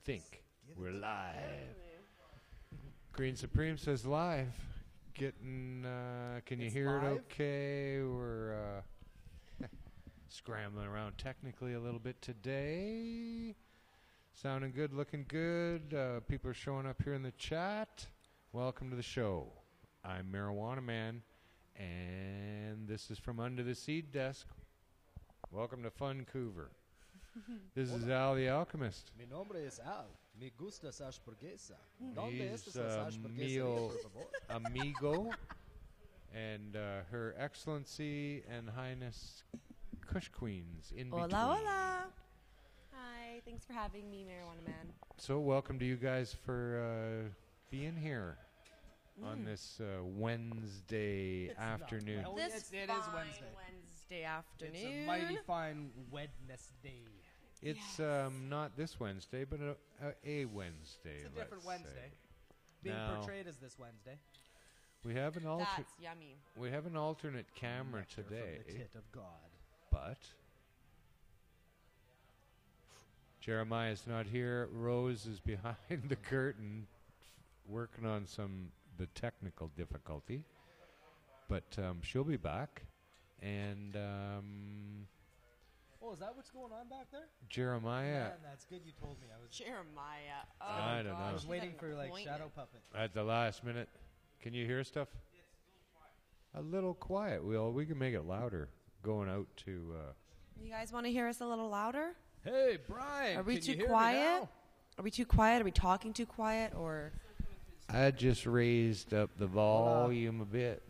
think we're live. Green Supreme says live. Getting, can you hear it okay? We're scrambling around technically a little bit today. Sounding good, looking good. People are showing up here in the chat. Welcome to the show. I'm Marijuana Man, and this is from Under the Seed Desk. Welcome to Vancouver. This is Al the Alchemist. Mi nombre es Al. Me gusta esa hamburguesa. He's Mio Amigo and Her Excellency and Highness Kush Queens in between. Hola. Hi, thanks for having me, Marijuana Man. So welcome to you guys for being here on this Wednesday afternoon. This it fine is Wednesday. Wednesday afternoon. It's a mighty fine Wednesday. It's not this Wednesday, but a Wednesday. It's a different Wednesday. Say. Being now, portrayed as this Wednesday. We have an That's yummy. We have an alternate camera Nectar today, from the tit of God. but Jeremiah's not here. Rose is behind the curtain, working on the technical difficulty, but she'll be back. And oh, is that what's going on back there? Jeremiah, Man, that's good you told me. Jeremiah. Oh, I don't know. I was she's waiting an for like appointment. Shadow Puppet. at the last minute, can you hear stuff? A little quiet. We can make it louder. Going out to. You guys want to hear us a little louder? Hey, Brian. Are we can too you hear me quiet? now? Are we too quiet? Are we talking too quiet? Or I just raised up the volume a bit.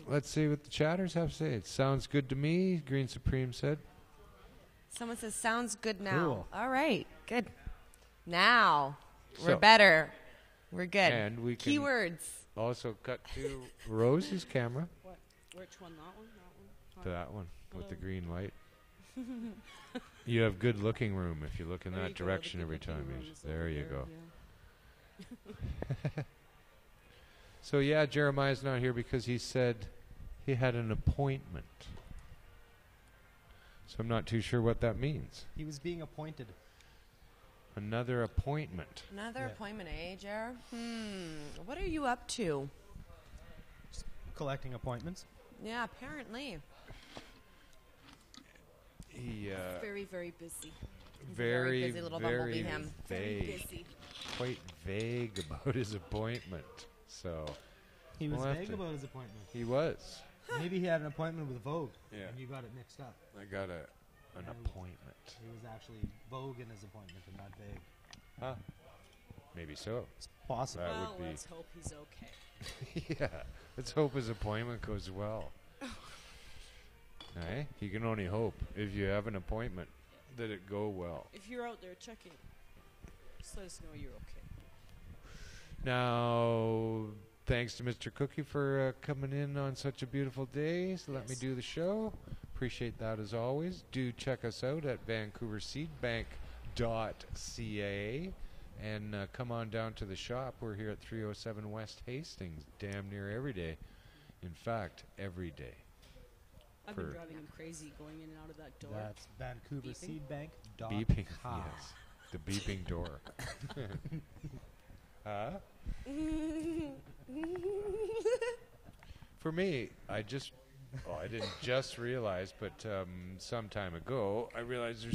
Let's see what the chatters have to say. It sounds good to me, Green Supreme said. someone says, sounds good now. Cool. All right, good. Now we're So- better. We're good. And we can Keywords. also cut to Rose's camera, What? Which one? That one? That one? to that one with the Hello. green light. You have good looking room if you look in There that you go, direction the every good-looking time. room is There over you there, go. yeah. So yeah, Jeremiah's not here because he said he had an appointment. So I'm not too sure what that means. He was being appointed. Another appointment. Another Yeah. appointment, eh, Jer? What are you up to? Collecting appointments. Yeah, apparently. He Very, very busy. very busy little bumblebee him. Very vague, busy. quite vague about his appointment. So He was We'll have vague to- about his appointment. he was. Maybe he had an appointment with Vogue, Yeah. and you got it mixed up. I got an appointment. He was actually Vogue in his appointment and not vague. Huh? Maybe so. It's possible. That Well, would be- let's hope he's okay. Yeah. Let's hope his appointment goes well. Hey, you can only hope if you have an appointment that it go well. If you're out there checking, just let us know you're okay. Now, thanks to Mr. Cookie for coming in on such a beautiful day. So let me Yes. do the show. Appreciate that as always. Do check us out at vancouverseedbank.ca and come on down to the shop. We're here at 307 West Hastings, damn near every day. In fact, every day. I've been For- driving him crazy going in and out of that door. That's Vancouver Beeping. Seed Bank. Beeping, yes. The beeping door. Huh? For me, I didn't just realize, but some time ago, I realized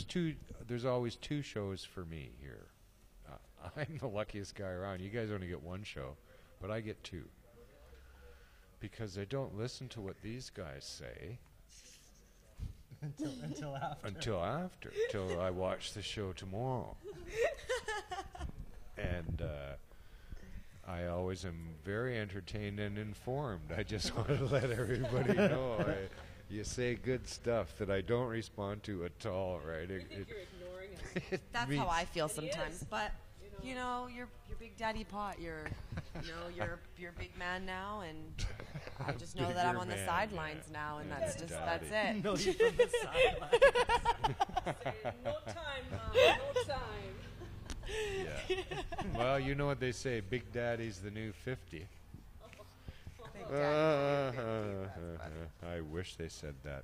there's always two shows for me here. I'm the luckiest guy around. You guys only get one show, but I get two. Because I don't listen to what these guys say until after. till I watch the show tomorrow. And I always am very entertained and informed. I just want to let everybody know you say good stuff that I don't respond to at all, right? I think you're ignoring us. That's means- how I feel It sometimes. is. But you know, you're Big Daddy Pot. You're big man now, and I just know that I'm Bigger on the man, sidelines yeah. now, and Yeah, that's Big just Daddy. that's it. No, you're from the sideline. Saying, no time, Mom, no time. Yeah. Well, you know what they say, Big Daddy's the new 50. Big Daddy. I wish they said that.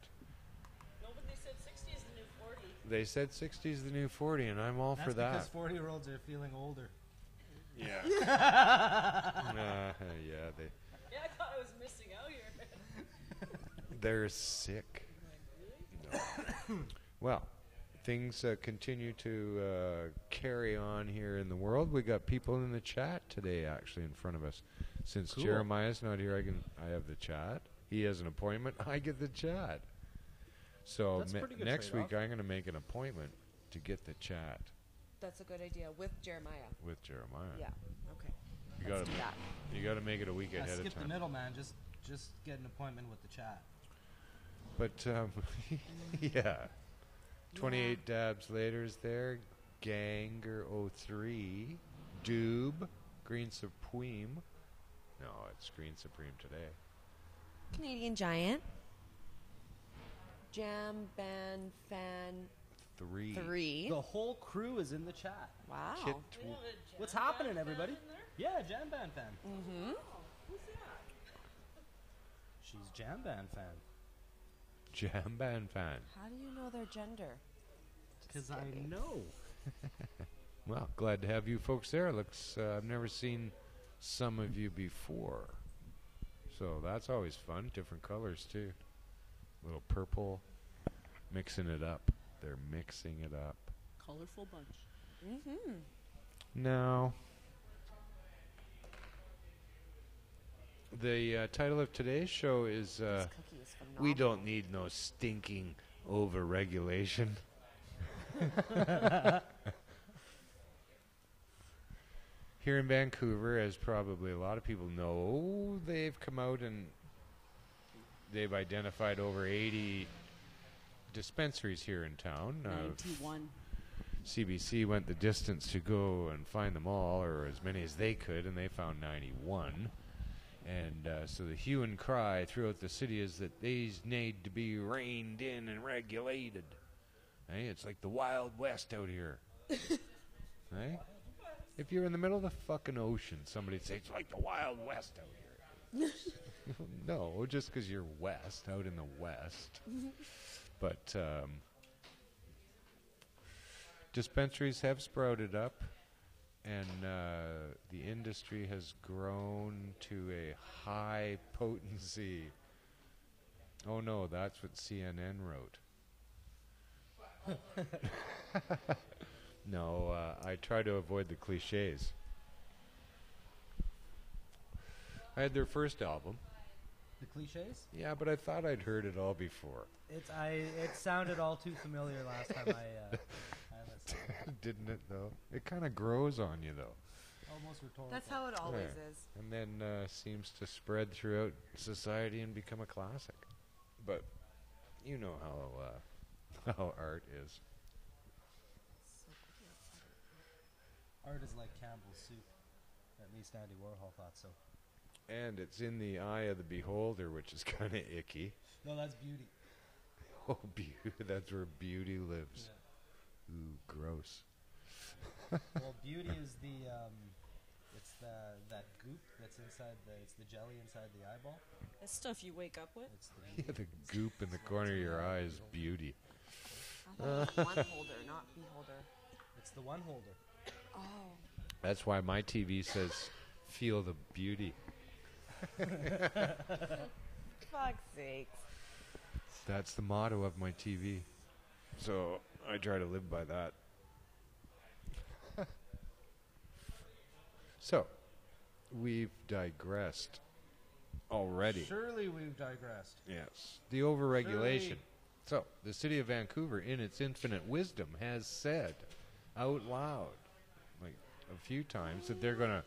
No, but they said 60 is the new 40. They said 60 is the new 40, and I'm all That's for that. because 40-year-olds are feeling older. Yeah. Yeah, they. Yeah, I thought I was missing out here, man. They're sick. No. Well, things continue to carry on here in the world. We got people in the chat today, actually, in front of us. Since Cool. Jeremiah's not here, I have the chat. He has an appointment. I get the chat. So That's a pretty good next week, trade-off. I'm going to make an appointment to get the chat That's a good idea with Jeremiah. with Jeremiah. Yeah. Okay. You Let's got to do that. you got to make it a week ahead of Skip the time. middleman. Just get an appointment with the chat. But yeah, 28 dabs later is there. Ganger 03, Doob, Green Supreme. No, it's Green Supreme today. Canadian Giant. Jam Band Fan 3. The whole crew is in the chat. Wow. Kit We have a jam What's happening, band everybody? in there? Yeah, Jam Band fan. Mm-hmm. Who's that? She's Jam Band fan. Jam Band fan. How do you know their gender? Because Just I kidding. know. Well, glad to have you folks there. Looks I've never seen some of you before, so that's always fun. Different colors too. Little purple, mixing it up. They're mixing it up. Colorful bunch. Mm-hmm. Now, the title of today's show is This cookie is phenomenal. "We Don't Need No Stinking Overregulation." Here in Vancouver, as probably a lot of people know, they've come out and they've identified over 80 dispensaries here in town. 91. CBC went the distance to go and find them all, or as many as they could, and they found 91. And so the hue and cry throughout the city is that these need to be reined in and regulated. Hey, it's like the Wild West out here. Hey? If you're in the middle of the fucking ocean, somebody'd say, it's like the Wild West out here. No, just because you're west, out in the west. But dispensaries have sprouted up, and the industry has grown to a high potency. Oh no, that's what CNN wrote. No, I try to avoid the cliches. I had their first album. The cliches? Yeah, but I thought I'd heard it all before. It sounded all too familiar last time I listened. Didn't it, though? It kind of grows on you, though. Almost rhetorical. That's how it always Yeah. is. And then seems to spread throughout society and become a classic. But you know how art is. Art is like Campbell's soup. At least Andy Warhol thought so. And it's in the eye of the beholder, which is kind of icky. No, that's beauty. Oh, that's where beauty lives. Ooh, gross. Well, beauty is it's that goop that's inside it's the jelly inside the eyeball. That's stuff you wake up with. It's the Yeah, the goop in the corner of your eye is beauty. I thought it was one holder, not beholder. It's the one holder. Oh. That's why my TV says, feel the beauty. Fuck's sakes. That's the motto of my TV. So I try to live by that. So, we've digressed already. Surely we've digressed. Yes. The overregulation. Surely. So, the city of Vancouver, in its infinite wisdom, has said out loud, like a few times, that they're going to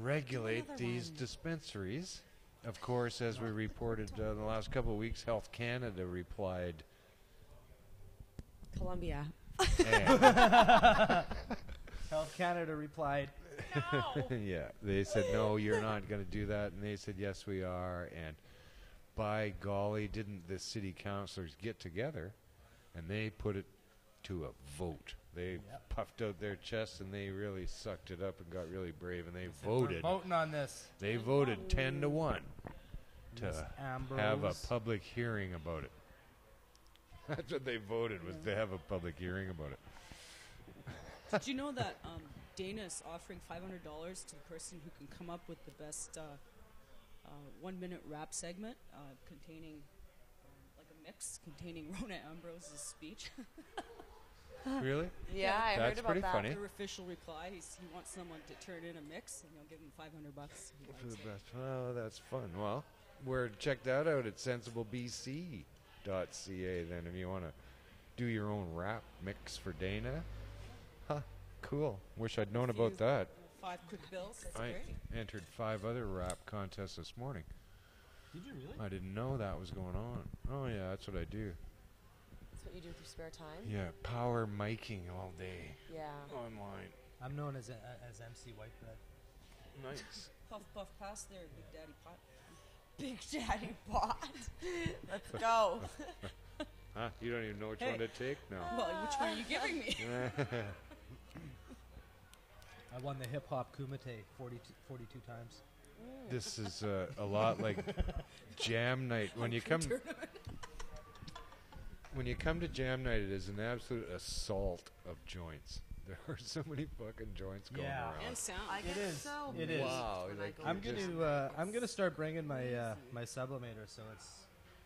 regulate Another these one. dispensaries. Of course, as we reported in the last couple of weeks, Health Canada replied, Colombia. Health Canada replied, No! yeah, they said, no, you're not going to do that. And they said, yes, we are. And by golly, didn't the city councilors get together and they put it to a vote. They puffed out their chests and they really sucked it up and got really brave, and they voted. "We're voting on this." They voted 10-1 Miss to Ambrose. have a public hearing about it. That's what they voted, was to have a public hearing about it. Did you know that Dana's offering $500 to the person who can come up with the best 1-minute rap segment containing like a mix containing Rona Ambrose's speech? Really? Yeah, I heard That's about pretty that. funny. Their official reply, he wants someone to turn in a mix, and they'll give him $500. He For likes the it. best. Oh, that's fun. Well, check that out at sensiblebc.ca then if you want to do your own rap mix for Dana. Huh, cool. Wish I'd known about that. 5 quick bills. That's I great. entered 5 other rap contests this morning. Did you really? I didn't know that was going on. Oh, yeah, that's what I do. That's what you do with your spare time? Yeah, power miking all day Yeah. online. I'm known as MC Whitebread. Nice. Puff, puff, pass there, Big Daddy Pot. Big Daddy Pot. Let's go. Huh? You don't even know which one to take now. Well, which one are you giving me? I won the Hip Hop Kumite 42 times. This is a lot like jam night. When you come to jam night, it is an absolute assault of joints. There are so many fucking joints going Yeah. around. And sound. I get is. so It is. Wow, when I like go I'm to just- gonna I'm gonna start bringing my my sublimator, so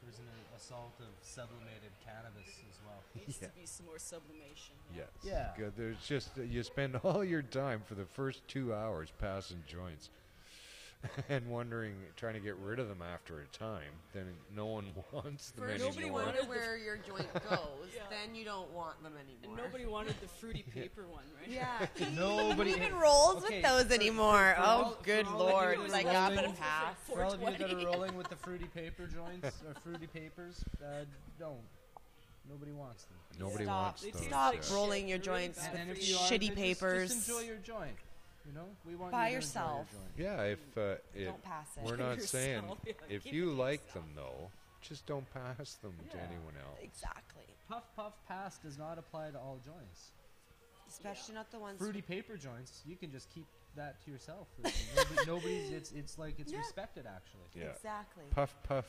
there's an assault of sublimated cannabis as well. Needs Yeah. to be some more sublimation. Yes. Yeah. Good. There's just you spend all your time for the first 2 hours passing joints, and trying to get rid of them after a time. Then no one wants them First, Nobody you anymore. wonder wanted where your joint goes, Yeah. then you don't want them And anymore. nobody wanted the fruity paper one, right? Yeah. Nobody Who even rolls Okay, with those anymore? for Oh, all- good for all of lord. you It's that like are up rolling- and half. For all of you that are 420. rolling with the fruity paper joints or fruity papers, don't. Nobody wants them. Nobody Stop. wants They those. Stop yeah. rolling your They're really joints bad. with And if you are, shitty then papers. Just enjoy your joint. You know, we want By you to yourself. Enjoy your joint. Yeah, if Don't pass it. we're not Yourself, saying yeah, if keep you it to like yourself. them though, just don't pass them to Yeah. anyone else. Exactly. Puff puff pass does not apply to all joints. Especially not the ones. Fruity paper joints, you can just keep that to yourself. Nobody's. It's like it's Yeah. respected actually. Yeah. Exactly. Puff puff.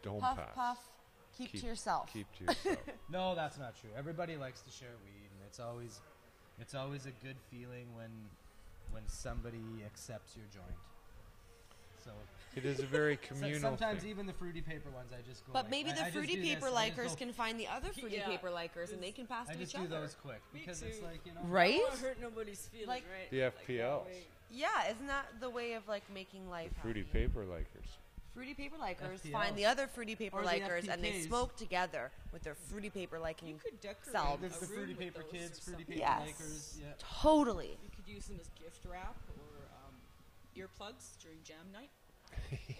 Don't Puff, pass. puff. Keep to yourself. Keep to yourself. No, that's not true. Everybody likes to share weed, and it's always a good feeling when somebody accepts your joint. So It is a very communal sometimes thing. even the fruity paper ones, I just go. But like, maybe I the just fruity do this, paper I just likers go- can find the other fruity Yeah. paper likers and they can pass I to just each do other. those quick Me because it's too. like I Right? don't want to hurt nobody's feelings, Like- right? The Like, FPLs. wait. Yeah, isn't that the way of like making life Fruity happy? paper likers. Fruity paper likers FPLs. find the other fruity paper Or the likers and they FPKs. smoke together with their fruity paper You liking. could decorate Selves. there's a the room fruity with paper those kids, or fruity something. paper Yes. makers. Yeah. Totally. You could use them as gift wrap or earplugs during jam night.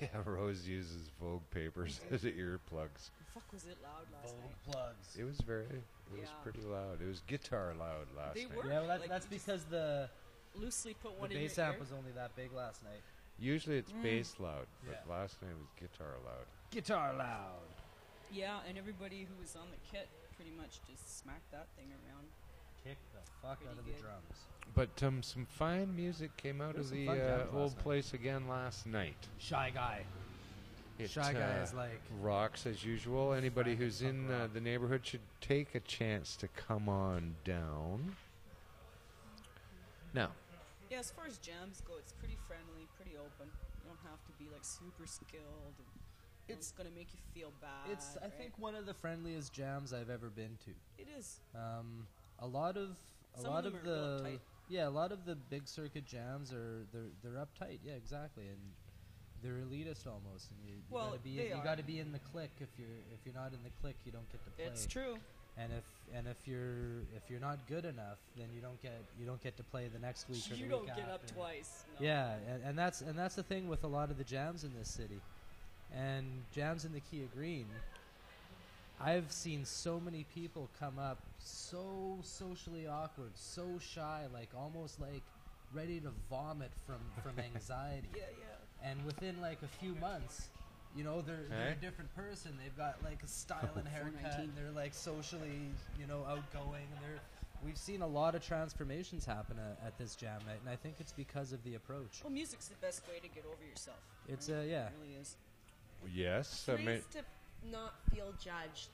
Yeah, Rose uses Vogue papers as earplugs. Fuck, was it loud last night? Plugs. It was Yeah. pretty loud. It was guitar loud last They night. were. Yeah, well, Like, that's you just because the Loosely put one in bass your amp ear. was only that big last night. Usually it's bass loud, but Yeah. last night it was guitar loud. Guitar loud. Yeah, and everybody who was on the kit pretty much just smacked that thing around. Kick the fuck Pretty out of the good. drums. But some fine music came out There was of some the fun jams old last night. place again last night. Shy guy. It, Shy guy is like rocks as usual. Anybody Frank who's punk in rock. the neighborhood should take a chance to come on down. Now, Yeah, as far as jams go, it's pretty friendly, pretty open. You don't have to be like super skilled. And it's gonna make you feel bad. it's I right? think one of the friendliest jams I've ever been to. it is. A lot of Some of them are real the uptight. yeah, a lot of the big circuit jams are they're uptight. Yeah, exactly, and they're elitist almost. And you Well, gotta be they you are. gotta be in the clique. If you're not in the clique, you don't get to play. It's true. And if you're not good enough, then you don't get to play the next week or the You week don't get up after. twice. No. Yeah, and that's the thing with a lot of the jams in this city, and jams in the Kia Green. I've seen so many people come up so socially awkward, so shy, like almost like ready to vomit from anxiety. Yeah, yeah. And within like a few months, you know, they're Hey? a different person. They've got like a style and haircut, and they're like socially, you know, outgoing. And we've seen a lot of transformations happen at this jam night, and I think it's because of the approach. Well, music's the best way to get over yourself. It's right? yeah. It really is. yes, I mean, Nice to not feel judged.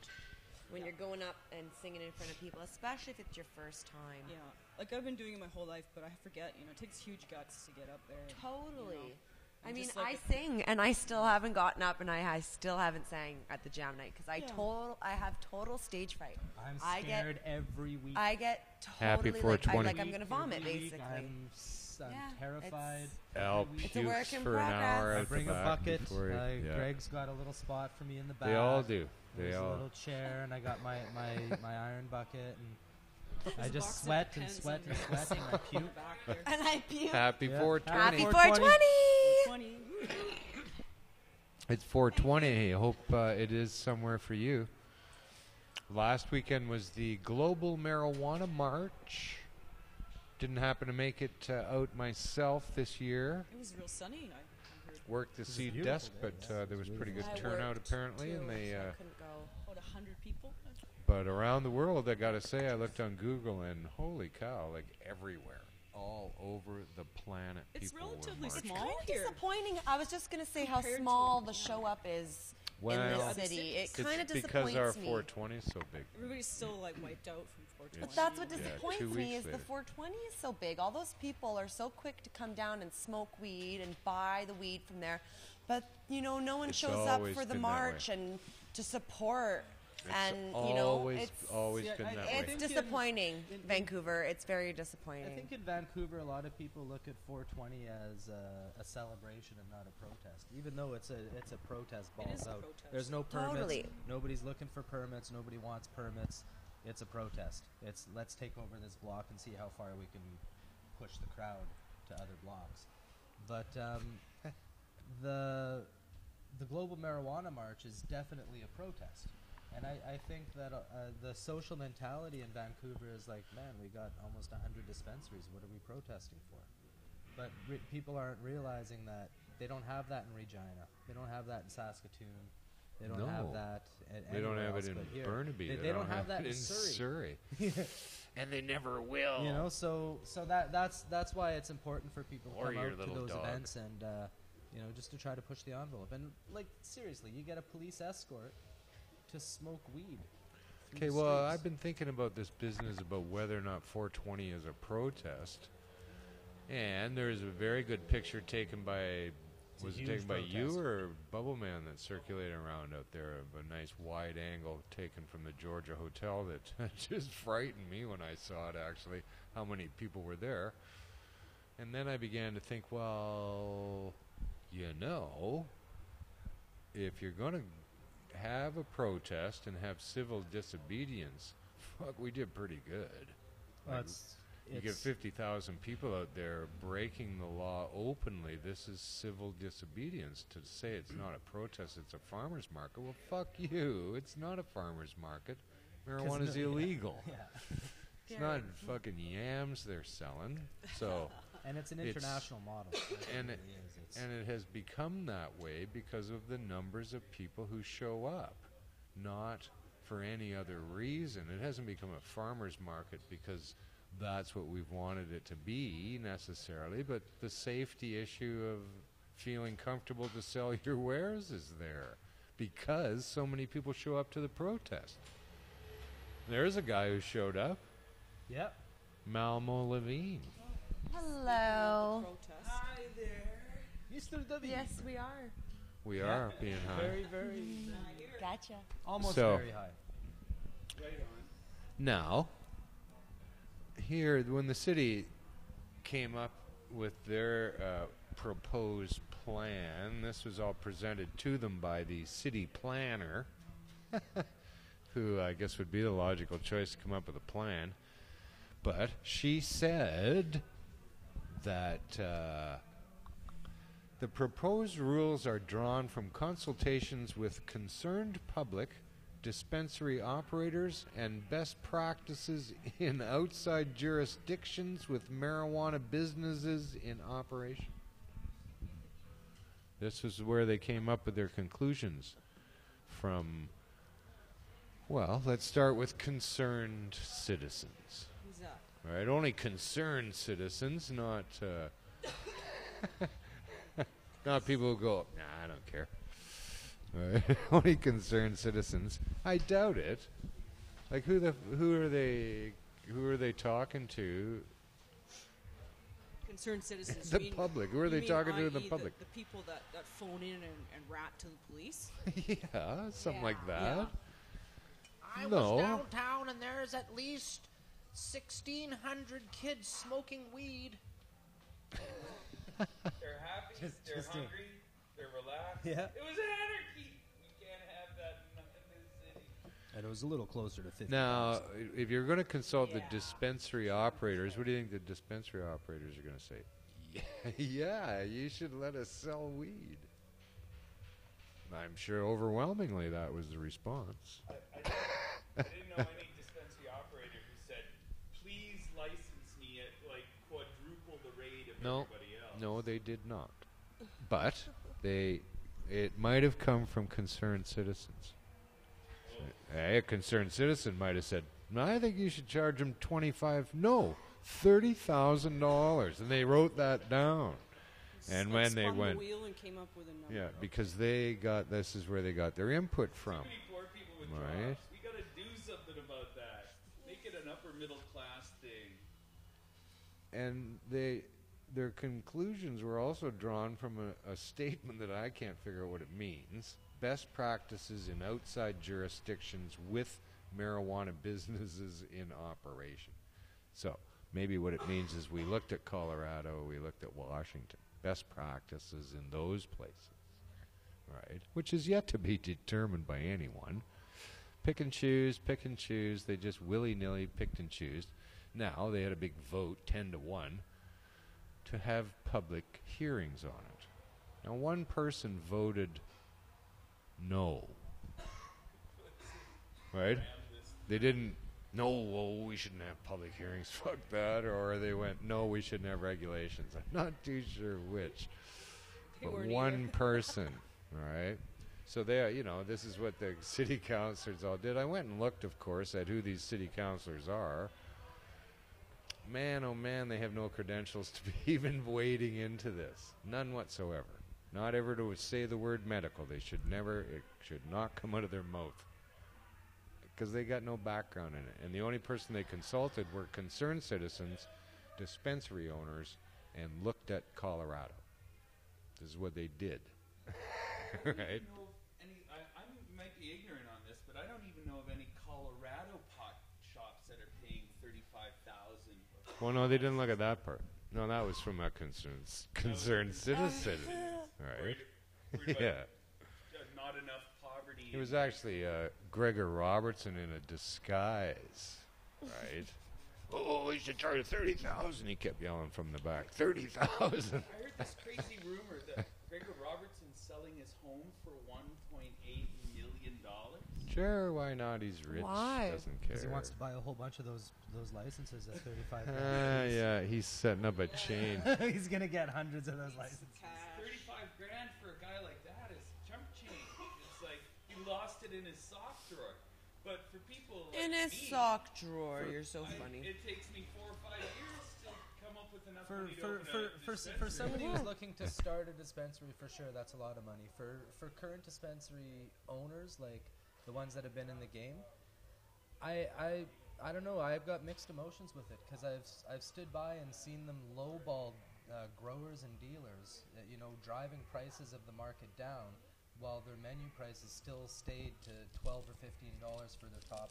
when you're going up and singing in front of people, especially if it's your first time. Yeah, like I've been doing it my whole life, but I forget. It takes huge guts to get up there. Totally. You know. I mean, just like I sing, and I still haven't gotten up, and I still haven't sang at the jam night because I have total stage fright. I'm scared every week. I get Happy totally 420. like I'm gonna vomit Every week, basically. I'm Yeah, terrified. Al It's a work pukes in for an hour progress. I at bring the a back bucket. before he- yeah. Greg's got a little spot for me in the back. They all do. They There's a all. little chair, and I got my iron bucket, and I There's a just box of sweat and pens sweat under and the sweat, and I sink in the puke. back there. And I puke. Happy Yeah. 420. Happy 420. 420. 20. It's 420. I hope it is somewhere for you. Last weekend was the Global Marijuana March. Didn't happen to make it out myself this year. It was real sunny. I heard Worked the was a seed beautiful desk, day, but yeah. It there was was pretty good beautiful. I turnout worked apparently, too, and they. so I couldn't go. about 100 people. But around the world, I gotta say, I looked on Google, and holy cow, like everywhere, all over the planet, It's people were relatively marching. small Kind of here. disappointing. I was just gonna say how Compared to- small the show up is in Well, this city. It It's kind of because disappoints our me. 420 is so big. Everybody's still like wiped out from 420. But that's what Yeah, disappoints 2 me weeks is the later. 420 is so big. All those people are so quick to come down and smoke weed and buy the weed from there, but no one It's shows up always for the been that way. march and to support. It's and always, it's always Yeah, been I- that I way. it's think disappointing. in Vancouver, it's very I disappointing. think in Vancouver, a lot of people look at 420 as a celebration and not a protest. Even though it's a protest, It balls is a out. protest. There's no permits. Totally. Nobody's looking for permits. Nobody wants permits. It's a protest. It's let's take over this block and see how far we can push the crowd to other blocks. But the Global Marijuana March is definitely a protest. And I think that the social mentality in Vancouver is like, man, we got almost 100 dispensaries. What are we protesting for? But people aren't realizing that they don't have that in Regina. They don't have that in Saskatoon. They don't No. have that They don't anywhere have else it in but here. Burnaby. They don't have that it in in Surrey. and they never will. So that's why it's important for people to Or come your out to little those dog. events and just to try to push the envelope. And like seriously, you get a police escort to smoke weed. through Okay, the well, streets. I've been thinking about this business about whether or not 420 is a protest. And there's a very good picture taken by, It's a was it huge taken by you protest. or Bubble Man that's circulating around out there of a nice wide angle taken from the Georgia Hotel that just frightened me when I saw it actually, how many people were there. And then I began to think, well, if you're going to have a protest and have civil disobedience, fuck, we did pretty good. Well, Like, you get 50,000 people out there breaking the law openly. This is civil disobedience. To say it's not a protest, it's a farmer's market. Well, fuck you. It's not a farmer's market. Marijuana is illegal. Yeah. It's not fucking yams they're selling. So, And it's an It's- international model. That's what and it it- really is. It's and it has become that way because of the numbers of people who show up, not for any other reason. It hasn't become a farmer's market because that's what we've wanted it to be necessarily, but the safety issue of feeling comfortable to sell your wares is there because so many people show up to the protest. There's a guy who showed up, Yep. Malmo Levine. Hello. Protest. Hi there, Mr. W. Yes, we are. We Yeah. are being high. Very, very, Gotcha. almost So- very high. Now, here, when the city came up with their proposed plan, this was all presented to them by the city planner, who I guess would be the logical choice to come up with a plan. But she said that the proposed rules are drawn from consultations with concerned public, dispensary operators, and best practices in outside jurisdictions with marijuana businesses in operation. This is where they came up with their conclusions from. Well, let's start with concerned citizens. Who's that? All right, only concerned citizens, not not people who go, nah, I don't care. All right, only concerned citizens. I doubt it, Like who are they talking to? Concerned citizens. The public. Who are they talking to in the public? The people that phone in and rat to the police. Yeah, something like that. Yeah. I No. was downtown and there's at least 1,600 kids smoking weed. They're happy, they're hungry, they're relaxed. Yeah. It was anarchy. We can't have that in this city. And it was a little closer to 50. Now, if you're going to consult the dispensary operators, what do you think the dispensary operators are going to say? Yeah, you should let us sell weed. I'm sure overwhelmingly that was the response. I didn't know any dispensary operator who said, please license me at like quadruple the rate of everybody else. No, they did not. But it might have come from concerned citizens. A concerned citizen might have said, "No, I think you should charge them $30,000, and they wrote that down. And when they spun went, the wheel and came up with a number. yeah, because this is where they got their input from. Too many poor people with Right. jobs. We got to do something about that. Make it an upper middle class thing. And their conclusions were also drawn from a statement that I can't figure out what it means. Best practices in outside jurisdictions with marijuana businesses in operation. So maybe what it means is we looked at Colorado, we looked at Washington. Best practices in those places, right? Which is yet to be determined by anyone. Pick and choose. They just willy-nilly picked and choose. Now they had a big vote, 10-1, to have public hearings on it. Now one person voted no. Right? They didn't, no, well, we shouldn't have public hearings, fuck that, or they went, no, we shouldn't have regulations. I'm not too sure which. They But weren't one either. person, all right? So this is what the city councilors all did. I went and looked, of course, at who these city councilors are. Man, oh man, they have no credentials to be even wading into this. None whatsoever. Not ever to say the word medical. It should not come out of their mouth. Because they got no background in it. And the only person they consulted were concerned citizens, dispensary owners, and looked at Colorado. This is what they did. Right? I might be ignorant on this, but I don't even know of any Colorado pot shops that are paying $35,000. Well, no, they didn't look at that part. No, that was from a concerned citizen. Right? Yeah. Not enough poverty. It was actually Gregor Robertson in a disguise, right? Oh, we should charge $30,000. He kept yelling from the back, $30,000. I heard this crazy rumor that Gregor Robertson's selling his home for $1.8 million. Sure, why not? He's rich. Why? Doesn't care. Because he wants to buy a whole bunch of those licenses at $35,000. Yeah, he's setting up a chain. He's gonna get hundreds of those licenses. $35,000 for a guy like that is chump change. It's like he lost it in his sock drawer. But for people like In his me, sock drawer. You're so funny. It takes me 4 or 5 years to come up with enough For money to open a for dispensary. somebody who's looking to start a dispensary, for sure, that's a lot of money. For current dispensary owners, like the ones that have been in the game, I don't know. I've got mixed emotions with it because I've stood by and seen them lowball growers and dealers, driving prices of the market down, while their menu prices still stayed to $12 or $15 for their top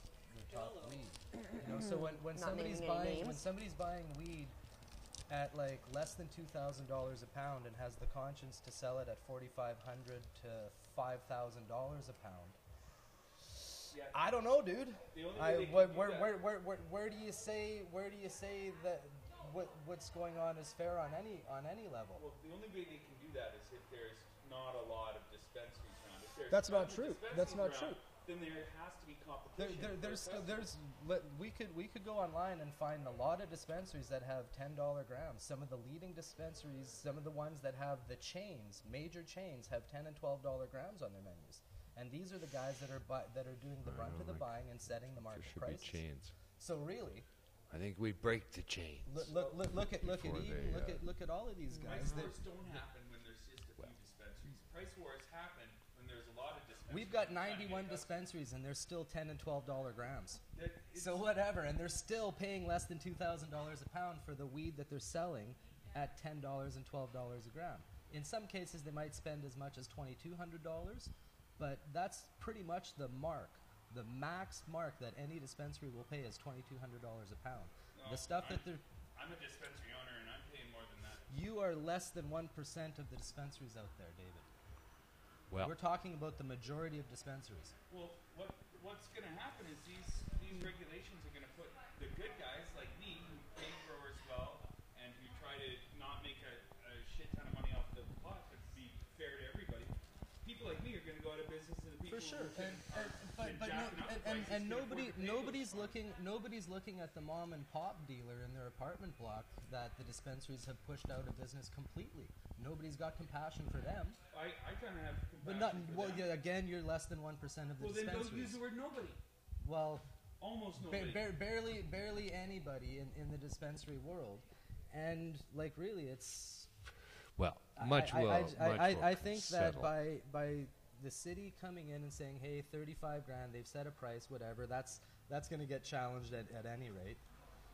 weed. So when Not somebody's naming any buying names. weed at like less than $2,000 a pound and has the conscience to sell it at $4,500 to $5,000 a pound. Yeah. I don't know, dude. The only way they can do that- Where do you say that what's going on is fair on any level? Well, the only way they can do that is if there's not a lot of dispensaries around. If there's That's not tons of true. dispensaries That's not around, true. Then there has to be competition. We could go online and find a lot of dispensaries that have $10 grams. Some of the leading dispensaries, some of the ones that have the chains, major chains, have $10 and $12 grams on their menus. And these are the guys that are doing the brunt of the buying and setting the There market should prices. be chains. So really, I think we break the chains. look at Before Eden, they, look at all of these guys. Price wars don't happen when there's just a few dispensaries. Price wars happen when there's a lot of dispensaries. We've got 91 dispensaries, and they're still $10 and $12 grams. That So whatever, and they're still paying less than $2,000 a pound for the weed that they're selling at $10 and $12 a gram. In some cases, they might spend as much as $2,200, but that's pretty much the mark. The max mark that any dispensary will pay is $2,200 a pound. The stuff that they're... I'm a dispensary owner, and I'm paying more than that. You are less than 1% of the dispensaries out there, David. Well, We're talking about the majority of dispensaries. Well, what's going to happen is these regulations are going to put the good guys like me, who pay growers well and who try to not make a shit ton of money off the pot, but be fair to everybody. People like me are going to go out of business, and the people For sure, who nobody's looking at the mom and pop dealer in their apartment block that the dispensaries have pushed out of business completely. Nobody's got compassion for them. I kind of have compassion But not for well. them. Yeah, again, you're less than 1% of the Well, then dispensaries. don't use the word nobody. Well, Almost nobody. barely anybody in the dispensary world, and like really, it's well, much will I think that settle. by the city coming in and saying, hey, 35 grand, they've set a price, whatever, that's going to get challenged at any rate.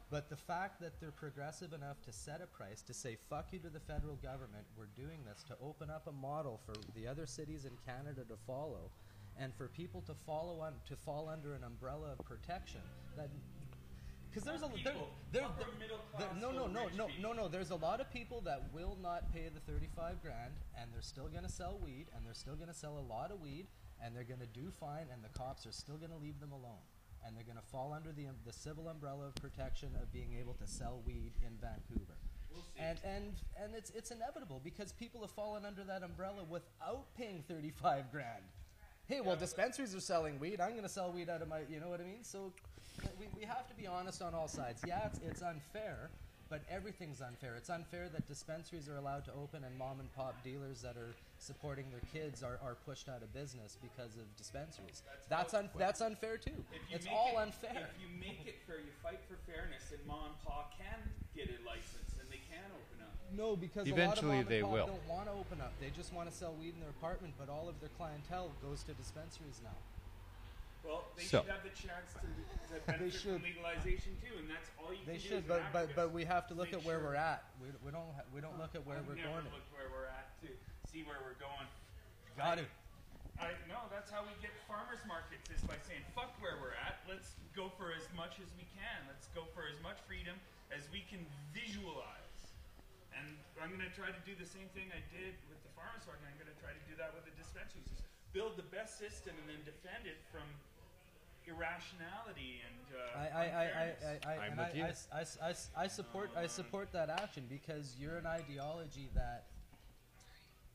But the fact that they're progressive enough to set a price, to say, fuck you to the federal government, we're doing this to open up a model for the other cities in Canada to follow, and for people to fall under an umbrella of protection, that... Because there's there's a lot of people that will not pay the 35 grand, and they're still going to sell weed, and they're still going to sell a lot of weed, and they're going to do fine, and the cops are still going to leave them alone, and they're going to fall under the civil umbrella of protection of being able to sell weed in Vancouver. We'll see. And it's inevitable because people have fallen under that umbrella without paying 35 grand. Hey, well, dispensaries are selling weed. I'm going to sell weed out of my, you know what I mean? So we have to be honest on all sides. Yeah, it's unfair, but everything's unfair. It's unfair that dispensaries are allowed to open and mom and pop dealers that are supporting their kids are pushed out of business because of dispensaries. That's unfair too. It's all unfair. If you make it fair, you fight for fairness, and mom and pa can get a license and they can open up. No, because Eventually a lot of they mom and pop will. don't want to open up. They just want to sell weed in their apartment, but all of their clientele goes to dispensaries now. Well, they So- should have the chance to benefit from legalization too, and that's all you They can should, do as an but activist. we have to look Make at where sure. we're at. We don't look at where I've we're never going. looked where we're at to see where we're going. Got it. No, that's how we get farmers markets, is by saying fuck where we're at. Let's go for as much as we can. Let's go for as much freedom as we can visualize. And I'm going to try to do the same thing I did with the farmers market. I'm going to try to do that with the dispensaries. Just build the best system and then defend it from irrationality and unfairness. I support that action because you're an ideology that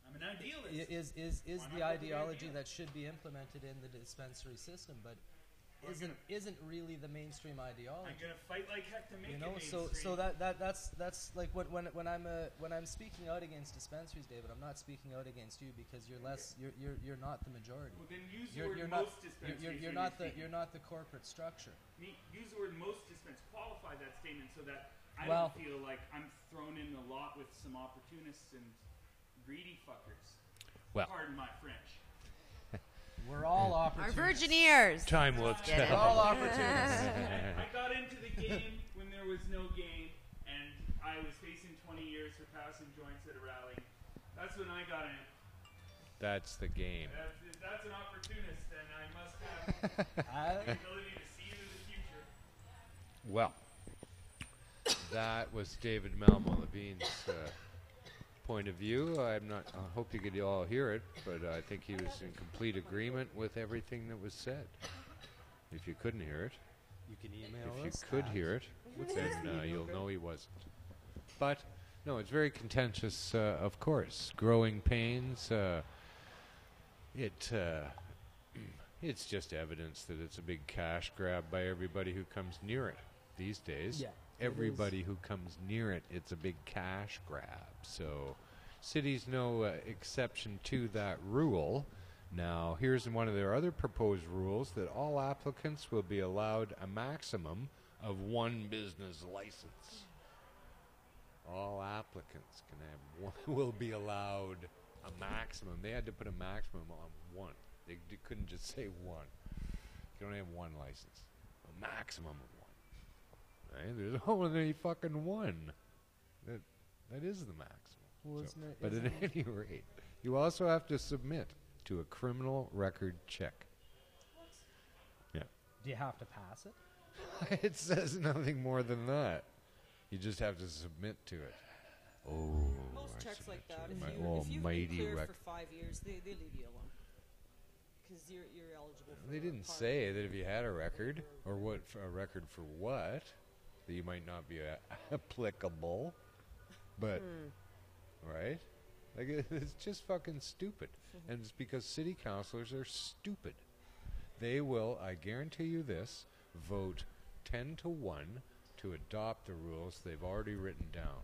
I'm an idealist. is Why the not go for the ideology ideal? that should be implemented in the dispensary system, but We're isn't really the mainstream ideology. I'm going to fight like heck to make You know, it so mainstream. that's like when I'm speaking out against dispensaries, David. I'm not speaking out against you because you're you're not the majority. Well, then use the You're, word you're not most dispensaries. you're when not speaking. you're not the corporate structure. Use the word most dispensaries. Qualify that statement so that I Well- don't feel like I'm thrown in the lot with some opportunists and greedy fuckers. Well, Pardon my French. We're all Our opportunists. virgin ears. time will Get it? We're tell. all opportunists. I got into the game when there was no game, and I was facing 20 years for passing joints at a rally. That's when I got in. That's the game. That's an opportunist, and I must have the ability to see into the future. Well, that was David Malmo Levine's point of view. I hope you could all hear it, but I think he was in complete agreement with everything that was said. If you couldn't hear it, You can email if you us. could at- hear it, then you'll know he wasn't. But no, it's very contentious, of course. Growing pains. It's just evidence that it's a big cash grab by everybody who comes near it these days. Yeah, it Everybody who comes near it, it's a big cash grab. So cities no exception to that rule. Now, here's one of their other proposed rules, that all applicants will be allowed a maximum of one business license. All applicants can have one, will be allowed a maximum. They had to put a maximum on one. couldn't just say one. You can only have one license, a maximum of one. Right? There's only fucking one. That is the maximum. Well, So- isn't it- but at isn't it- any rate, you also have to submit to a criminal record check. Do you have to pass it? It says nothing more than that. You just have to submit to it. Oh, Most I checks submit like that, to if, my you, if you've been almighty clear rec- for 5 years, they leave you alone. Because you're eligible for They didn't part- say that if you had a record, or what a record for what, that you might not be applicable. But, right? Like, it's just fucking stupid. And it's because city councilors are stupid. They will, I guarantee you this, vote 10 to 1 to adopt the rules they've already written down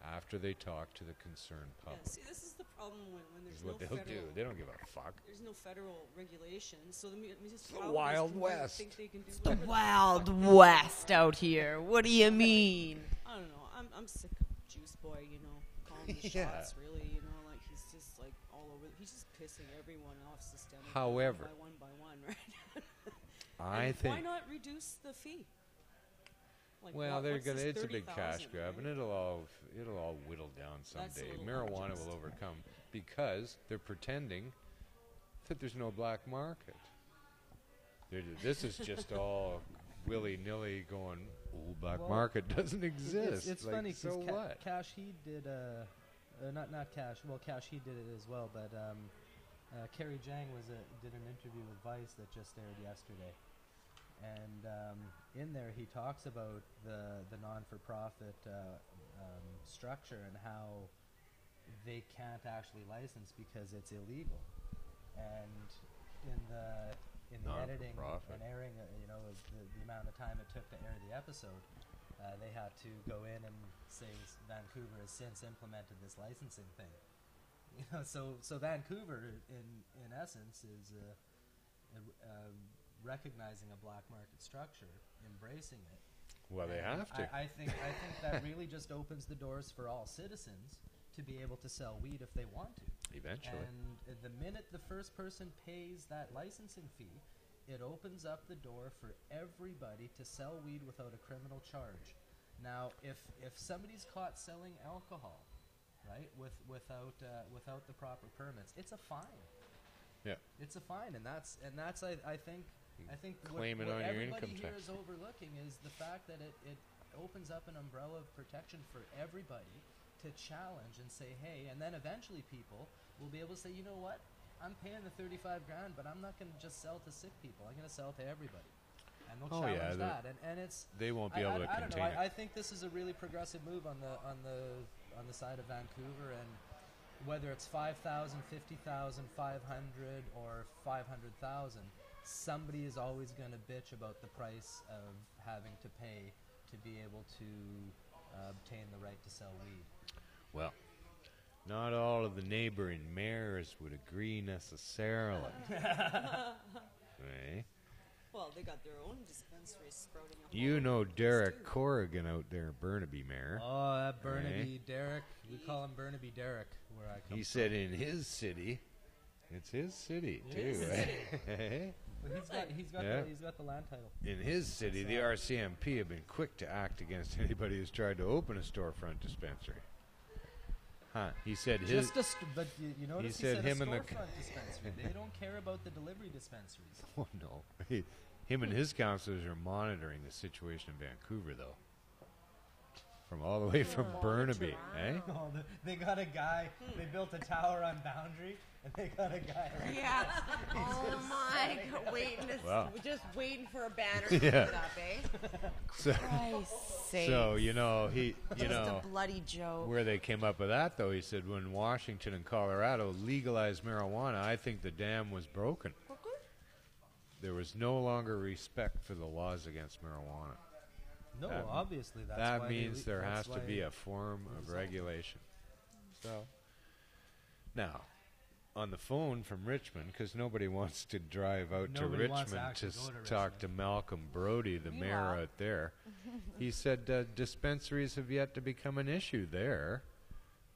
after they talk to the concerned Yeah, public. see, this is the problem when This there's is no what they'll federal. do. They don't give a fuck. There's no federal regulation, so the the Wild West. think they can do The whatever Wild West out here. What do you mean? I don't know. I'm sick of Juice Boy, you know, calling the Yeah. shots. Really, you know, like he's just like all over. He's just pissing everyone off systemically. However, one by one, right? I And think. why not reduce the fee? Like Well, they're what's gonna. this It's a big cash 30,000, grab, right? and it'll all whittle down That's a someday. little Marijuana unjust. will overcome because they're pretending that there's no black market. This is just all willy-nilly going. Oh, black Well, market doesn't exist. It's like, funny so because what? Cash Heed did not Cash. Well, Cash Heed did it as well, but Kerry Jang did an interview with Vice that just aired yesterday, and in there he talks about the non-for-profit structure and how they can't actually license because it's illegal, and in the editing Non-for-profit. and airing, the amount of time it took to air the episode, they had to go in and say Vancouver has since implemented this licensing thing. You know, so Vancouver, in essence, is recognizing a black market structure, embracing it. Well, they And have to. I think that really just opens the doors for all citizens to be able to sell weed if they want to. Eventually. And the minute the first person pays that licensing fee, it opens up the door for everybody to sell weed without a criminal charge. Now, if somebody's caught selling alcohol, right, without the proper permits, it's a fine. Yeah. It's a fine, and that's I think Claim it what on your everybody income here tax. is overlooking is the fact that it opens up an umbrella of protection for everybody to challenge and say, hey, and then eventually people will be able to say, you know what, I'm paying the $35,000, but I'm not going to just sell to sick people. I'm going to sell to everybody, and they'll Oh, yeah, challenge that. And it's They won't be able to I don't know. contain it. I think this is a really progressive move on the side of Vancouver, and whether it's 5,000, 50,000, 500, or 500,000, somebody is always going to bitch about the price of having to pay to be able to obtain the right to sell weed. Well, not all of the neighboring mayors would agree necessarily. Right? Well, they got their own dispensaries sprouting up. You all over know the place, Derek too. Corrigan out there, Burnaby Mayor. Oh, that Burnaby Derek. We call him Burnaby Derek where I come He said in his city, it's his city It too. is his eh? But Yeah. he's got the land title. In his city, the RCMP have been quick to act against anybody who's tried to open a storefront dispensary. Huh? He said his. But you notice he said said him a and the storefront dispensary. They don't care about the delivery dispensaries. Oh no, him and his counselors are monitoring the situation in Vancouver, though. From all the way from Burnaby, eh? Oh, they got a guy. They built a tower on Boundary, and they got a guy. Right Yeah. Oh my God. Wow. Just waiting for a banner Yeah. to put up, eh? So, Christ's sake. so you know he, you Just know. a bloody joke. Where they came up with that, though, he said when Washington and Colorado legalized marijuana, I think the dam was broken. There was no longer respect for the laws against marijuana. No, That- obviously that's That why means there has that's to be why- a form of regulation. So, now, on the phone from Richmond, because nobody wants to drive out to Nobody wants to Richmond actually to go to talk Richmond. to Malcolm Brody, the mayor Meanwhile. out there. He said dispensaries have yet to become an issue there,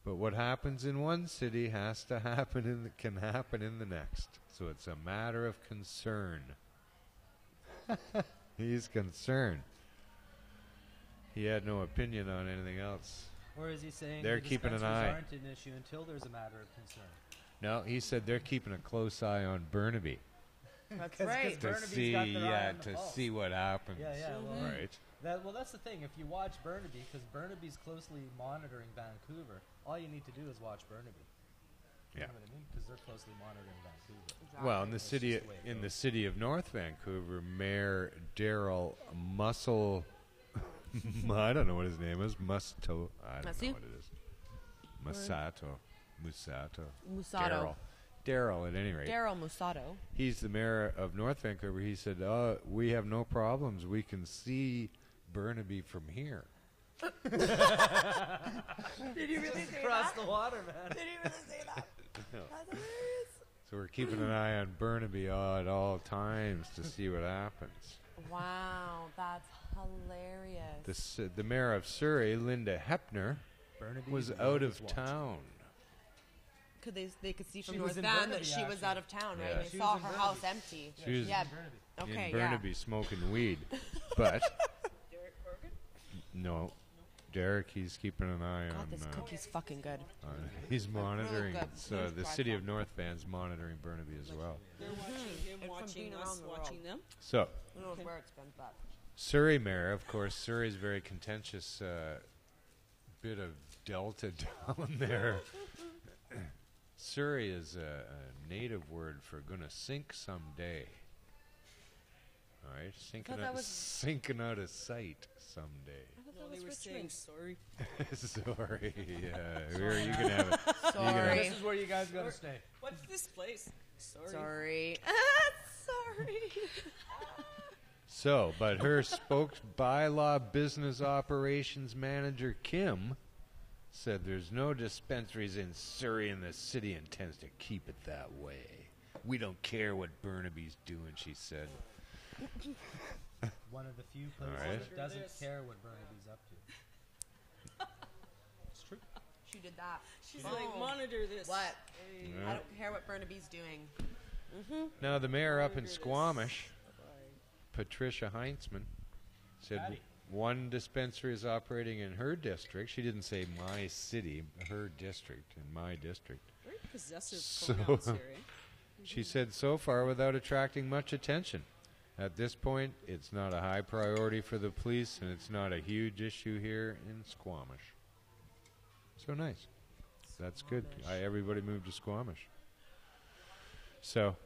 but what happens in one city has to happen can happen in the next. So it's a matter of concern. He's concerned. He had no opinion on anything else. Or is he saying They're the keeping an dispensaries eye. aren't an issue until there's a matter of concern? No, he said they're keeping a close eye on Burnaby That's 'Cause right. to Burnaby's see, got their eye on the to pulse. see what happens. Yeah, well, Right. well, that's the thing. If you watch Burnaby, because Burnaby's closely monitoring Vancouver, all you need to do is watch Burnaby. You Yeah. know what I mean? Because they're closely monitoring Vancouver. Well, in the It's city just the way it in the goes. city of North Vancouver, Mayor Daryl Muscle, I don't know what his name is. Musto, I don't Masu? know what it is. Musato. Musato. Daryl, at any rate. Daryl Musato. He's the mayor of North Vancouver. He said, we have no problems. We can see Burnaby from here. Did you really say Across the water, man. Did you really say that? That's hilarious. So we're keeping an eye on Burnaby at all times to see what happens. Wow, that's hilarious. The mayor of Surrey, Linda Hepner, Burnaby was is out always of watching. town. They could see from She North was in Van that Burnaby, she was actually. out of town, right? Yeah. They She saw was in her Burnaby. house empty. She was Yeah. Burnaby. Okay, in Burnaby smoking weed. But, Derek Corgan? no, Derek, he's keeping an eye God, on... this cookie's fucking good. he's monitoring. good. So Nice the dry city of pop. North Van's monitoring Burnaby as well. They're watching him, And from watching being us, around the world. watching them. So, Who knows where it's been, but Surrey mayor, of course, Surrey's very contentious bit of delta down there. Surrey is a native word for gonna sink someday. All right, sinking out of sight someday. No, they were saying sorry. Sorry, yeah. Where are you gonna have it? Sorry. This is where you guys gotta stay. What's this place? Sorry. sorry. Sorry. So, but her bylaw business operations manager, Kim, said there's no dispensaries in Surrey and the city intends to keep it that way. We don't care what Burnaby's doing, she said. One of the few places All right. that doesn't care what Burnaby's up to. It's true. She did that. She's Boom. like, monitor this. What? Yeah. I don't care what Burnaby's doing. Now, the mayor up in Monitor this. Squamish, Bye. Patricia Heintzman, said Patty. one dispensary is operating in her district. She didn't say my city, her district, in my district. Very possessive So- pronouns here, eh? She said so far without attracting much attention. At this point, it's not a high priority for the police, and it's not a huge issue here in Squamish. So nice. That's good. Everybody moved to Squamish. So,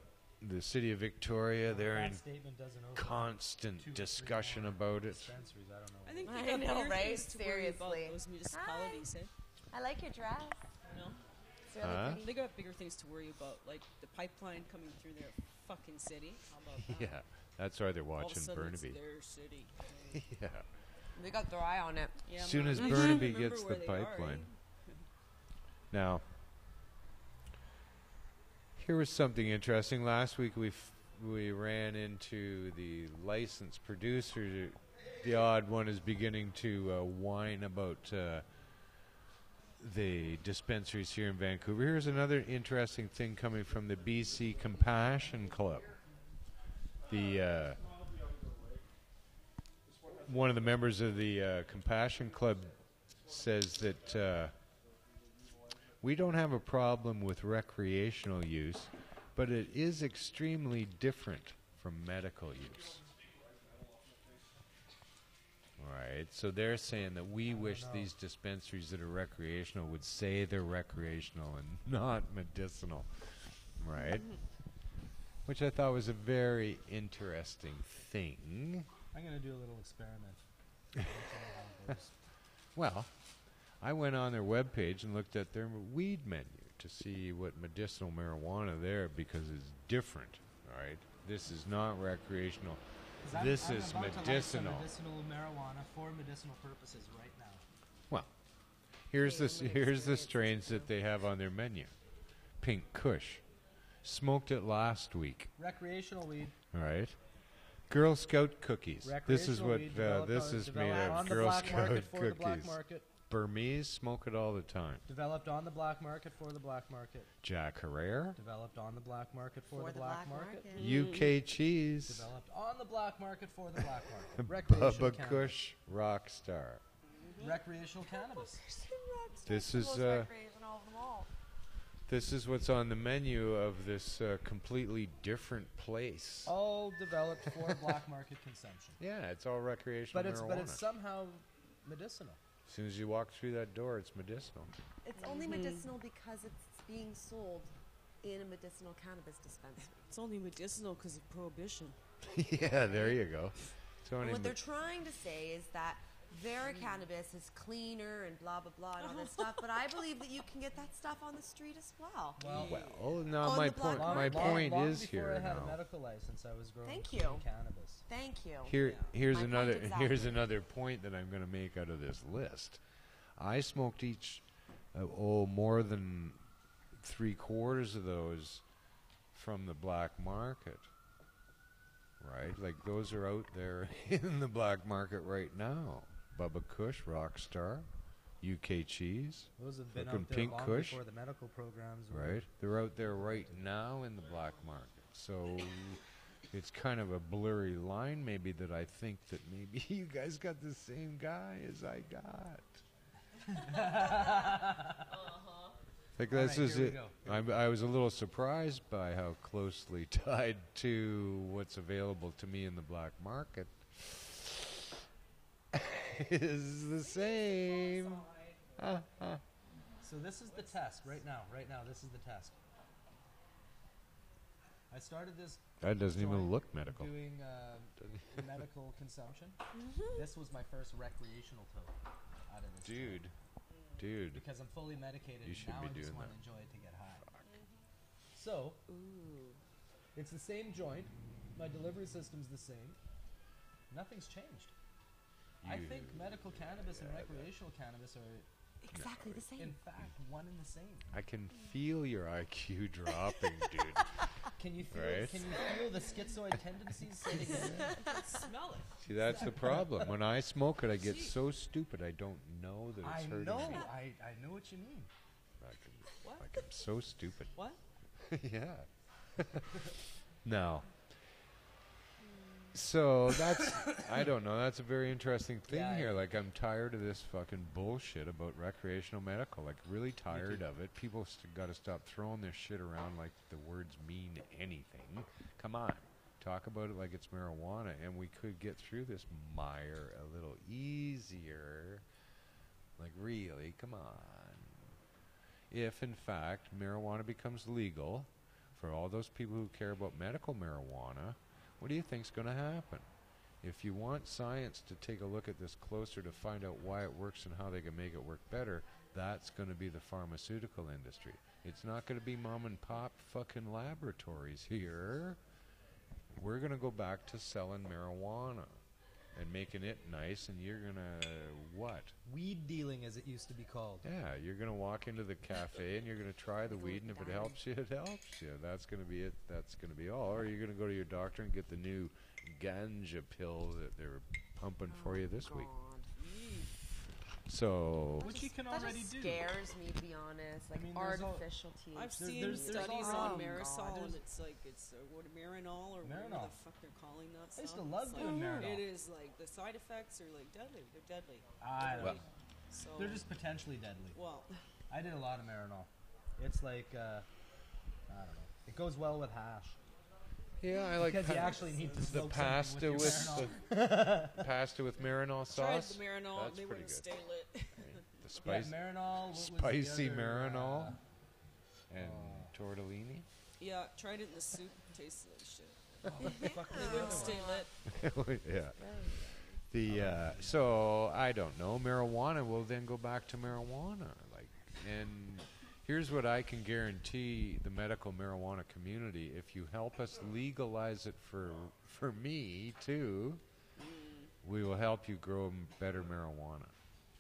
the city of Victoria, they're That in statement doesn't open constant two or three discussion more about it. dispensaries. I don't know. I think I they have know, bigger right? things to worry about Seriously. those municipalities, eh? I like your dress. No? It's really Huh? pretty. They got bigger things to worry about, like the pipeline coming through their fucking city. How about that? Yeah, that's why they're All of a watching sudden it's Burnaby. their city. Yeah. They got their eye on it. Yeah, Soon man, as I Burnaby remember gets the where they are, eh? pipeline. Now, here was something interesting. Last week we ran into the licensed producer. The odd one is beginning to whine about the dispensaries here in Vancouver. Here's another interesting thing coming from the BC Compassion Club. The one of the members of the Compassion Club says that we don't have a problem with recreational use, but it is extremely different from medical use. All right, so they're saying that we wish these dispensaries that are recreational would say they're recreational and not medicinal, right? Which I thought was a very interesting thing. I'm gonna do a little experiment. See how it goes. Well, I went on their webpage and looked at their weed menu to see what medicinal marijuana there because it's different. All right, this is not recreational. 'Cause This I'm is about to light some medicinal. medicinal marijuana for medicinal purposes right now. Well, here's Hey, this. I'm gonna Here's the experience strains that they have on their menu. Pink Kush, smoked it last week. Recreational weed. All right. Girl Scout cookies. This is Recreational what weed developed this on- is made developed of. on the Girl black Scout market for the black cookies. market. Burmese smoke it all the time. Developed on the black market for the black market. Jack Herrera. Developed on the black market for the black market. UK cheese. Developed on the black market for the black market. Recreational Bubba cannabis. Kush Rockstar. Recreational cannabis. This is this is what's on the menu of this completely different place. All developed for black market consumption. Yeah, it's all recreational marijuana. But it's somehow medicinal. As soon as you walk through that door, it's medicinal. It's only medicinal because it's being sold in a medicinal cannabis dispensary. It's only medicinal because of prohibition. Yeah, there you go. And what they're trying to say is that their cannabis is cleaner and blah blah blah and all this stuff, but I believe that you can get that stuff on the street as well. Well, no, my point. My point is before here I had now. a medical license, I was growing Thank clean you. cannabis. Thank you. Here's My another point exactly. here's another point that I'm going to make out of this list. I smoked more than 3/4 of those from the black market. Right, like those are out there in the black market right now. Bubba Kush, Rockstar, UK cheese. Those have been fucking out there Pink long Kush. before the medical programs were. Right, they're out there right now in the black market. So it's kind of a blurry line, maybe, that I think that maybe you guys got the same guy as I got. Like that's All right, just here it. we go. I was a little surprised by how closely tied to what's available to me in the black market is the same. So this is the test right now. Right now, this is the test. I started this That doesn't even joint look medical. doing medical consumption. This was my first recreational toke out of this. Dude. Because I'm fully medicated, You should now be I just doing want to that. enjoy it to get high. So, it's the same joint. My delivery system's the same. Nothing's changed. I think medical cannabis and recreational cannabis are, Exactly the same. in fact, one and the same. I can feel your IQ dropping, dude. Can you feel? Right. Can you feel the schizoid tendencies setting in? Smell it. See, that's the problem. When I smoke it, I get so stupid I don't know that it's hurting me. I know what you mean. Like I'm so stupid. What? Yeah. No. So that's, I don't know, that's a very interesting thing Yeah, here. Like, I'm tired of this fucking bullshit about recreational medical. Like, really tired of it. People got to stop throwing this shit around like the words mean anything. Come on. Talk about it like it's marijuana, and we could get through this mire a little easier. Like, really, come on. If, in fact, marijuana becomes legal for all those people who care about medical marijuana, what do you think's going to happen? If you want science to take a look at this closer to find out why it works and how they can make it work better, that's going to be the pharmaceutical industry. It's not going to be mom and pop fucking laboratories here. We're going to go back to selling marijuana and making it nice, and you're going to what? Weed dealing, as it used to be called. Yeah, you're going to walk into the cafe and you're going to try the weed, and if it helps you, it helps you. That's going to be it. That's going to be all. Or you're going to go to your doctor and get the new ganja pill that they're pumping for you this week. So, Which you can That already just do. scares me, to be honest. Like, I mean, there's artificial teas. I've There's- seen there's studies all- on Oh, Marisol, God. and it's like what Marinol or whatever Marinol. the fuck they're calling that I stuff. used to love It's doing like, Marinol. It is like the side effects are like deadly. They're deadly. I don't know. So They're just potentially deadly. well, I did a lot of Marinol. It's like, I don't know. It goes well with hash. yeah, I like Because you actually need to the smoke pasta something with with your Marinol. the pasta with marinol tried sauce. the Marinol. That's They pretty wouldn't good. stay lit. The Yeah, spice, Marinol. What was the spicy other, marinol and tortellini. Yeah, tried it in the soup. Tasted like shit. fuck They wouldn't stay lit. Yeah. The so I don't know. Marijuana will then go back to marijuana. Like, and here's what I can guarantee the medical marijuana community: if you help us legalize it for me too, we will help you grow better marijuana.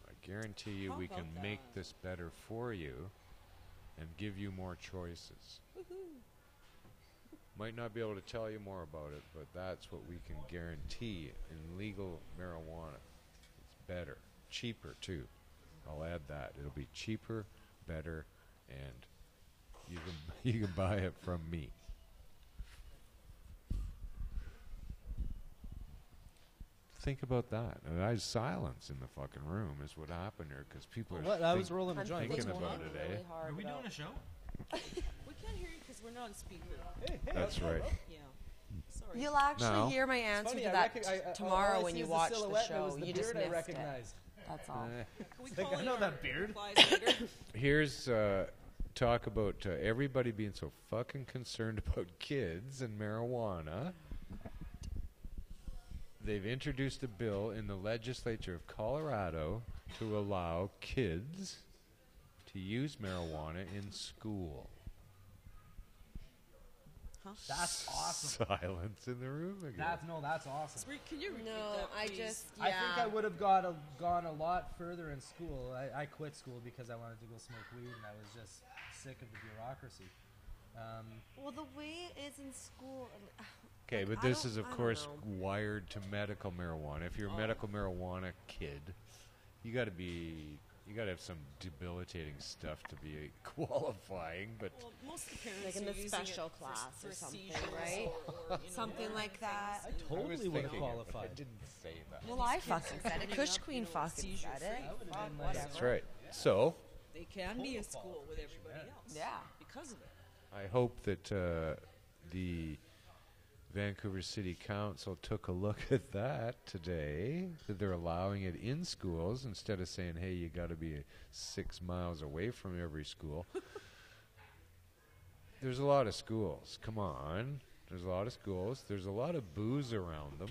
I guarantee you, How we can about make that? this better for you and give you more choices. Might not be able to tell you more about it, but that's what we can guarantee in legal marijuana. It's better, cheaper too. I'll add that. It'll be cheaper, better, and you can buy it from me. Think about that. Silence in the fucking room is what happened here because people are What? I was rolling a joint. thinking What's going about on? it, eh? Really hard Are we about- doing a show? We can't hear you because we're not on speaker. That's right. Yeah. Sorry. You'll actually No. hear my answer to that tomorrow when you watch the show. You just missed it. That's all. Can we Think call I in know our that beard. replies later? Here's talk about everybody being so fucking concerned about kids and marijuana. They've introduced a bill in the legislature of Colorado to allow kids to use marijuana in school. Huh? That's awesome. Silence in the room again. That's awesome. Can you repeat No, that, I please? just, yeah. I think I would have gone a lot further in school. I quit school because I wanted to go smoke weed, and I was just sick of the bureaucracy. Well, the way it is in school. Okay, like, but I this don't- is, of I don't course, know. wired to medical marijuana. If you're a medical marijuana kid, you got to have some debilitating stuff to be qualifying. But Well, most of the parents Like in are the using special it for class or for something, seizures right? or, Something like that. I totally would have qualified. didn't say that. Well, I fucking said it. coming Kush up, Queen you know, fucking seizure said it. free. That would have been Whatever. That's right. So They can be in school with everybody else. Yeah. Because of it. I hope that the Vancouver City Council took a look at that today, that they're allowing it in schools instead of saying, hey, you got to be 6 miles away from every school. There's a lot of schools. Come on. There's a lot of schools. There's a lot of booze around them.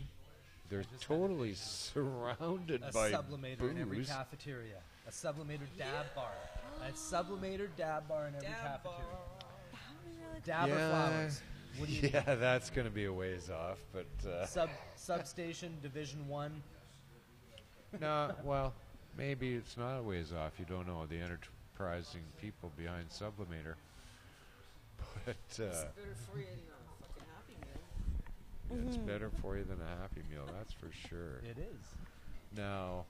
They're totally surrounded A by sublimator in every booze. cafeteria. A sublimator dab bar. A sublimator dab bar in every Dab bar. cafeteria. Dabber flowers. What do you Yeah, that's going to be a ways off, but Substation Division 1. no, well, maybe it's not a ways off. You don't know the enterprising people behind Sublimator. But It's better for you than a fucking Happy Meal. it's better for you than a Happy Meal, that's for sure. It is. Now,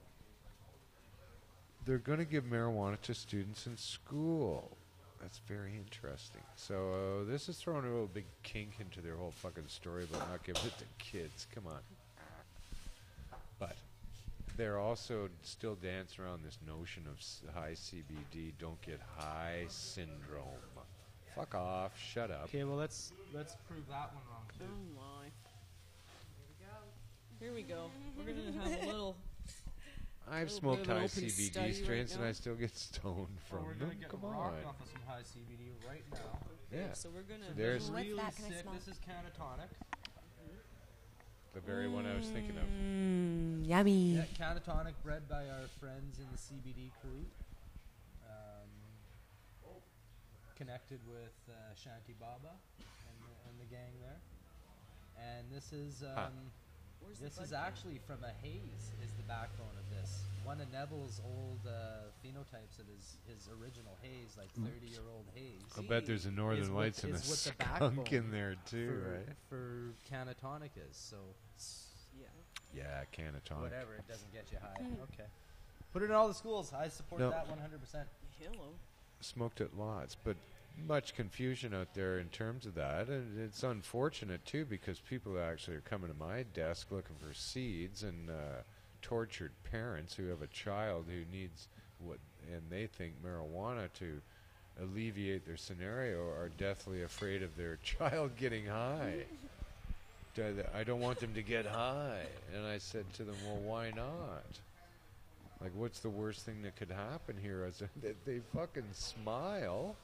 they're going to give marijuana to students in school. That's very interesting. So this is throwing a real big kink into their whole fucking story about not giving it to kids. Come on. But they're also still dancing around this notion of high CBD, don't get high syndrome. Fuck off. Shut up. Okay, well let's prove that one wrong too. Oh my. Here we go. We're gonna have a little. I've little smoked bit of an high open CBD study strains right and now. I still get stoned from we're them. gonna get Come rocked on. off of some high CBD right now. Yeah. So we're gonna. There's What's Really that? Can I sick. smell? This is Canatonic. the very one I was thinking of. Yummy. Yeah, Canatonic bred by our friends in the CBD crew. Connected with Shanti Baba and the gang there. And this is Where's the this is bud? actually from a haze is the backbone of this. One of Neville's old phenotypes of his original haze, like 30-year-old haze. I bet there's a Northern what- Lights and a is what the skunk backbone in there too, for, right? for Canatonic is. So Yeah. Yeah, Canatonic. whatever, it doesn't get you high. Okay. Put it in all the schools. I support No. that 100%. Hello. Smoked it lots, but much confusion out there in terms of that, and it's unfortunate too because people actually are coming to my desk looking for seeds, and tortured parents who have a child who needs what, and they think marijuana to alleviate their scenario are deathly afraid of their child getting high. I don't want them to get high, and I said to them, well, why not? Like, what's the worst thing that could happen here? I said, they fucking smile.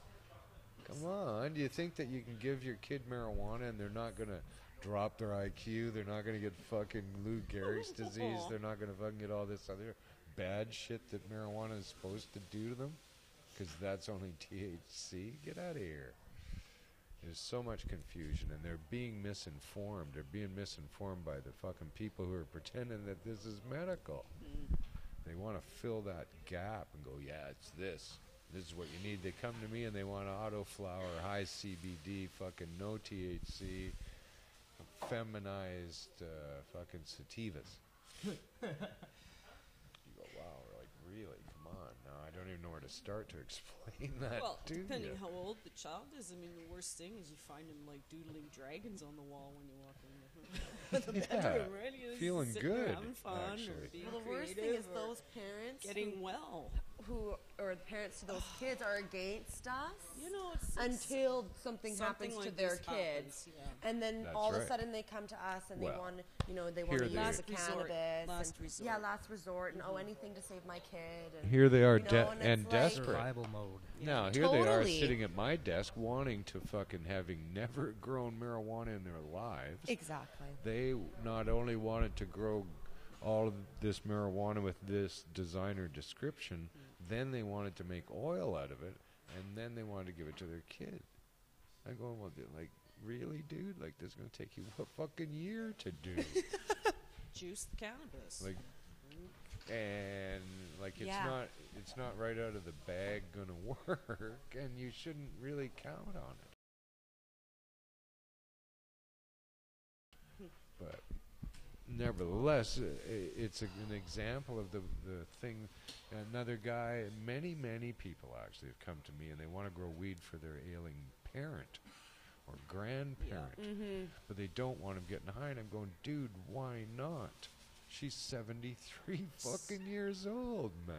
Come on. Do you think that you can give your kid marijuana and they're not going to drop their IQ? They're not going to get fucking Lou Gehrig's disease? They're not going to fucking get all this other bad shit that marijuana is supposed to do to them? Because that's only THC? Get out of here. There's so much confusion, and they're being misinformed. They're being misinformed by the fucking people who are pretending that this is medical. They want to fill that gap and go, yeah, it's this. This is what you need. They come to me and they want auto flower, high CBD, fucking no THC, feminized fucking sativas. You go, wow, we're like, really? Come on. No, start to explain that Well, to depending you. how old the child is, I mean, the worst thing is you find them like doodling dragons on the wall when you walk in the bedroom, right? You're feeling sitting there good, having fun, or actually. being Well, the worst thing creative is or those parents getting well. or the parents to those kids are against us You know, it's until something happens like to their this kids. happens, yeah. And then That's all of right. a sudden they come to us and Well, they want, they here want to they use are. the Resort, cannabis. last and, resort. Yeah, last resort. And anything to save my kid. And, Here they are, you know, and it's like- desperate. Survival mode. Now, here they are Totally. sitting at my desk wanting to fucking having never grown marijuana in their lives. Exactly. They not only wanted to grow all of this marijuana with this designer description, then they wanted to make oil out of it, and then they wanted to give it to their kid. I go, well, like, really, dude? Like, this is going to take you a fucking year to do. Juice the cannabis. Like, and like Yeah. it's not right out of the bag gonna work, and you shouldn't really count on it. But nevertheless, it's an example of the thing. Another guy, many people actually have come to me, and they want to grow weed for their ailing parent or grandparent, but they don't want him getting high. And I'm going, dude, why not? She's 73 fucking years old, man.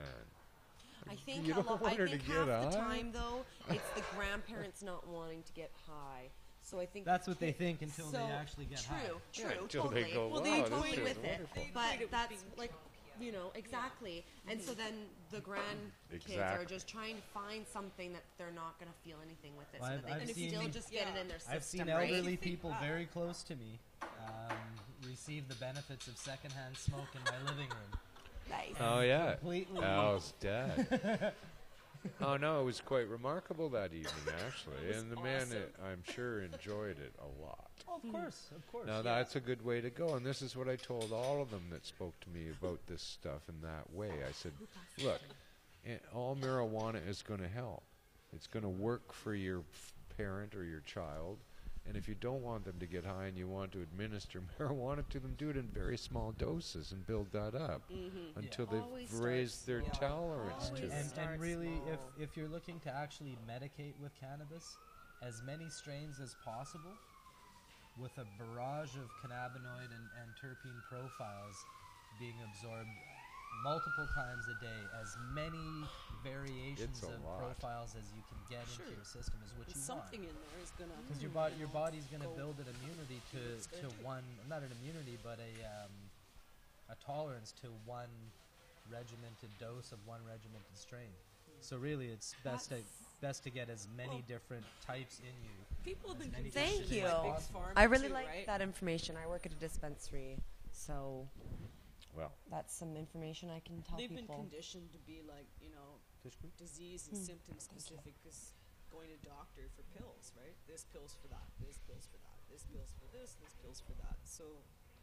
I think You a don't lot. want I her to think get half the high? time though, it's the grandparents not wanting to get high. So I think That's what they think until so they actually get high. True, until totally. they go, well, wow, they this toy is with it, wonderful. but They that's being like, exactly. And so then the grandkids Exactly. are just trying to find something that they're not going to feel anything with it, Well, so that they I've can seen- still just get it in their system. I've seen right? elderly people very close to me receive the benefits of secondhand smoke in my living room. Nice. Oh yeah, Completely. Al's dad. Oh no, it was quite remarkable that evening, actually, was and the man, awesome. I'm sure, enjoyed it a lot. Oh, of course. Now that's a good way to go, and this is what I told all of them that spoke to me about this stuff in that way. I said, look, all marijuana is going to help. It's going to work for your parent or your child, and if you don't want them to get high and you want to administer marijuana to them, do it in very small doses and build that up until Always they've start raised their small. tolerance to Always it. start And really, small. if you're looking to actually medicate with cannabis, as many strains as possible, with a barrage of cannabinoid and terpene profiles being absorbed multiple times a day, as many variations It's a of lot. profiles as you can get Sure. into your system is what And you something want. in there is gonna. Because your body's going to go- build an immunity It's to gonna do. one, not an immunity, but a tolerance to one regimented dose of one regimented strain. So really, it's best to get as many different types in you. People have been many Thank conditioned you. by big pharma I really too, like right? that information. I work at a dispensary, so Well, that's some information I can tell They've been people. conditioned to be like, disease and symptom specific is going to doctor for pills, right? This pills for that, this pills for that, this pills for this pills for that. So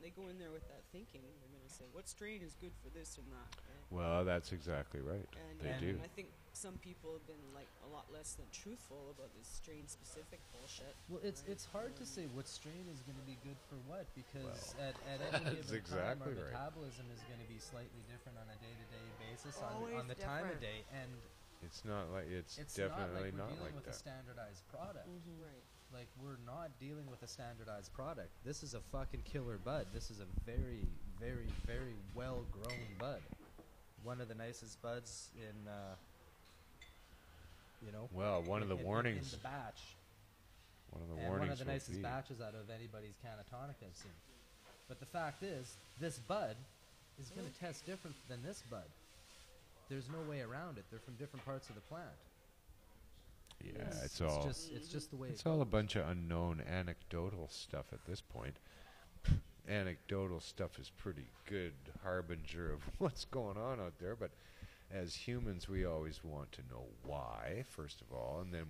they go in there with that thinking. They're going to say, what strain is good for this and that, right? well, that's exactly right. And, They and do. I think some people have been like a lot less than truthful about this strain specific bullshit. Well, it's hard to say what strain is going to be good for what, because at any that's given time exactly our right. metabolism is going to be slightly different on a day-to-day basis Always on the time of different. day, and It's not like it's it's definitely not not like like we're dealing with a that. standardized product. Right. Like, we're not dealing with a standardized product. This is a fucking killer bud. This is a very, very, very well-grown bud. One of the nicest buds in, Well, one of the in warnings. the batch. One of the And warnings one of the will nicest be- batches out of anybody's canatonic I've seen. But the fact is, this bud is going to test different than this bud. There's no way around it. They're from different parts of the plant. Yeah, it's all. It's just the way It's it all a goes. bunch of unknown anecdotal stuff at this point. Anecdotal stuff is pretty good harbinger of what's going on out there, but as humans we always want to know why, first of all, and then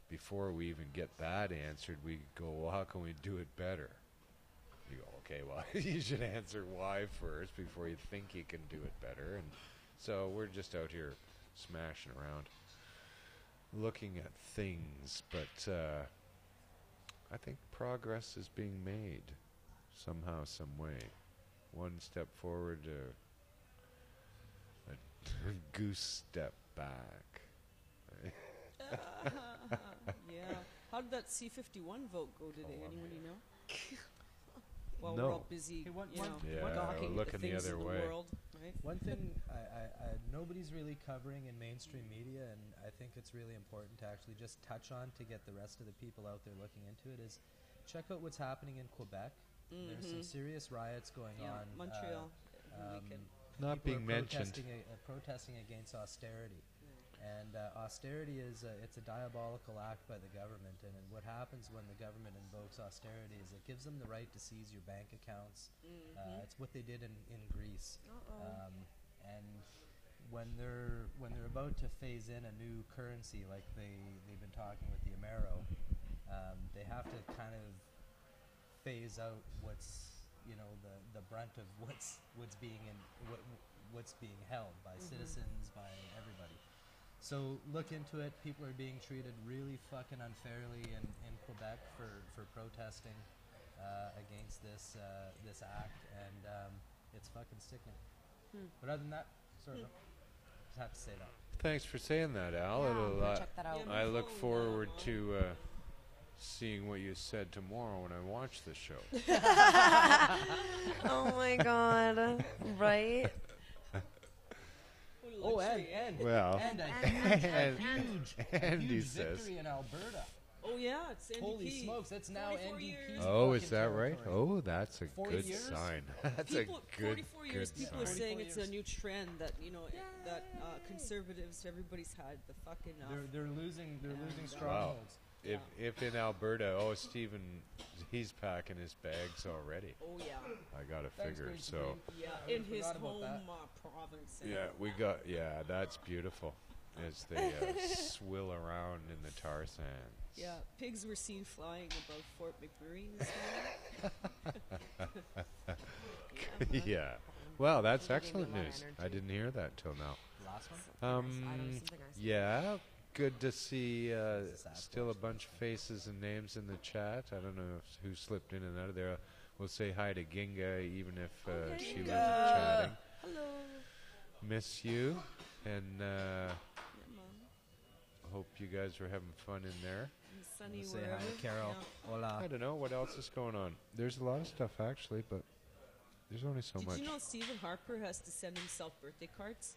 before we even get that answered, we go, well, how can we do it better? You go, okay, well, you should answer why first before you think you can do it better. And so we're just out here smashing around, looking at things, but I think progress is being made somehow, some way. One step forward, a goose step back. Yeah. How did that C51 vote go today? Anyone you know? Well, No. we're all busy, Hey, one- you know, Yeah, gawking we're at looking the the things other in the way. world, right? One thing nobody's really covering in mainstream media, and I think it's really important to actually just touch on to get the rest of the people out there looking into it, is check out what's happening in Quebec. There's some serious riots going Yeah, on. Montreal every weekend. Not People being are mentioned. protesting against austerity. And austerity is it's a diabolical act by the government. And what happens when the government invokes austerity is it gives them the right to seize your bank accounts. It's what they did in Greece. And when they're about to phase in a new currency, like they've been talking with the Emery, they have to kind of phase out what's the brunt of what's being held by citizens, by everybody. So look into it. People are being treated really fucking unfairly in Quebec for protesting against this act, and it's fucking sickening. But other than that, sort of, just have to say that. Thanks for saying that, Al. Yeah, I'm It'll, gonna check that out. Yeah, I my look phone, forward to seeing what you said tomorrow when I watch the show. Oh my god. Right? Oh, and Well, and and- a he huge says. victory in Alberta. Oh yeah, it's NDP. Holy smokes, that's now 44 NDP. years. Oh, is fucking that right? territory. Oh, that's a 40 good years? sign. That's People, a good, 44 years, good people are sign. saying 44 it's years. a new trend that that conservatives, everybody's had the fucking. They're losing Yeah. strongholds. If in Alberta, Stephen, he's packing his bags already. Oh yeah, I gotta Thanks, figure. Green So Supreme. yeah, in his forgot about home that. province. yeah, that's beautiful. As they swill around in the tar sands. Yeah, pigs were seen flying above Fort McMurray this morning. Yeah. Well, that's Gave me a excellent lot of news. I energy. didn't hear that till now. Last one? I don't know, something I said. Yeah, good to see Sasquatch. still a bunch of faces and names in the chat. I don't know who slipped in and out of there. We'll say hi to Ginga, even if she wasn't chatting. Hello. Miss you, and Yeah, hope you guys are having fun in there. and sunny Say wherever. hi to Carol. Yeah. Hola. I don't know what else is going on. There's a lot of stuff actually, but there's only so Did much. you know Stephen Harper has to send himself birthday cards?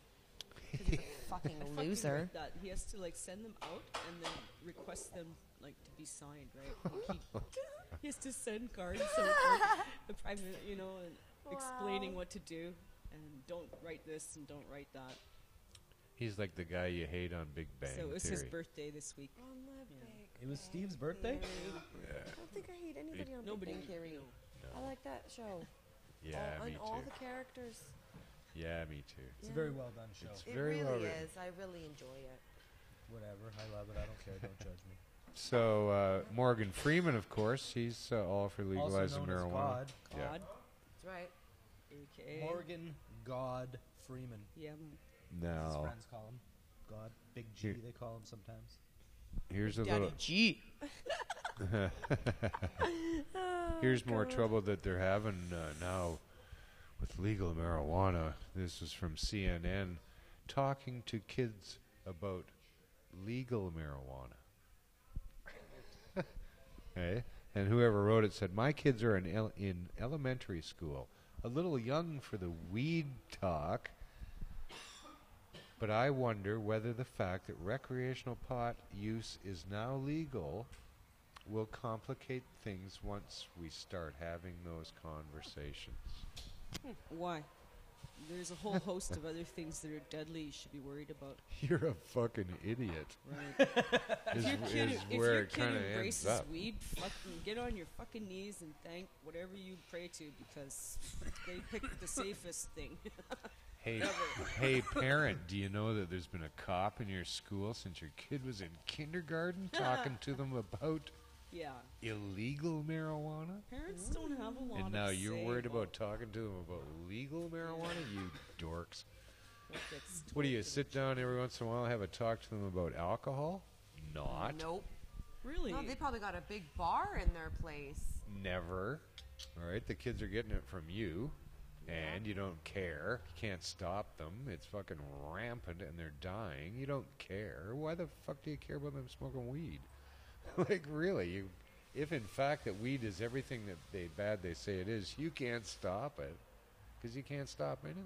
Fucking I fucking loser. read that he has to send them out and then request them to be signed, right? He has to send cards to the private, and explaining what to do and don't write this and don't write that. He's like the guy you hate on Big Bang So it was Theory. his birthday this week. On my Yeah. big It was Steve's birthday? Yeah, I don't think I hate anybody on Nobody. Big Bang Theory. no. I like that show. Yeah, me And all too. the characters. Yeah, me too. It's Yeah. a very well done show. It's It very well really written. is. I really enjoy it. Whatever. I love it. I don't care. Don't judge me. So Morgan Freeman, of course, he's all for legalizing also known marijuana. as God. Yeah. God, That's right. aka Morgan God Freeman. Yeah, man. His Now, friends call him God. Big G, Here- they call him sometimes. here's a little. G. Here's more trouble that they're having now with legal marijuana. This is from CNN, talking to kids about legal marijuana. Okay, and whoever wrote it said, "My kids are in elementary school, a little young for the weed talk, but I wonder whether the fact that recreational pot use is now legal will complicate things once we start having those conversations." Why? There's a whole host of other things that are deadly you should be worried about. You're a fucking idiot. Right. Is, is if where your it kid kind of ends embraces up. weed, fucking get on your fucking knees and thank whatever you pray to because they picked the safest thing. Hey, hey, parent, do you know that there's been a cop in your school since your kid was in kindergarten talking to them about Yeah. illegal marijuana? Parents don't have a lot And now of you're say worried about talking to them about legal marijuana? You dorks. what gets What do you told to sit down every once in a while and have a talk to them about alcohol? Not. Nope. the- Really? No, they probably got a big bar in their place. Never. All right, the kids are getting it from you. And you don't care. You can't stop them. It's fucking rampant and they're dying. You don't care. Why the fuck do you care about them smoking weed? Like, really? If in fact that weed is everything that they say it is, you can't stop it. Because you can't stop anything.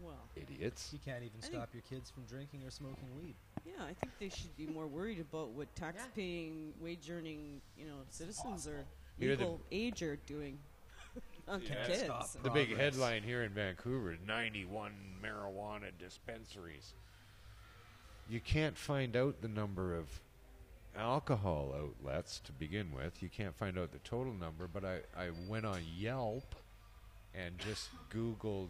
Well, Idiots. You can't even stop your kids from drinking or smoking weed. yeah, I think they should be more worried about what tax-paying, wage-earning, citizens or Here the- legal age are doing on Yeah, kids. The big headline here in Vancouver is 91 marijuana dispensaries. You can't find out the number of alcohol outlets to begin with. You can't find out the total number, but I went on Yelp and just Googled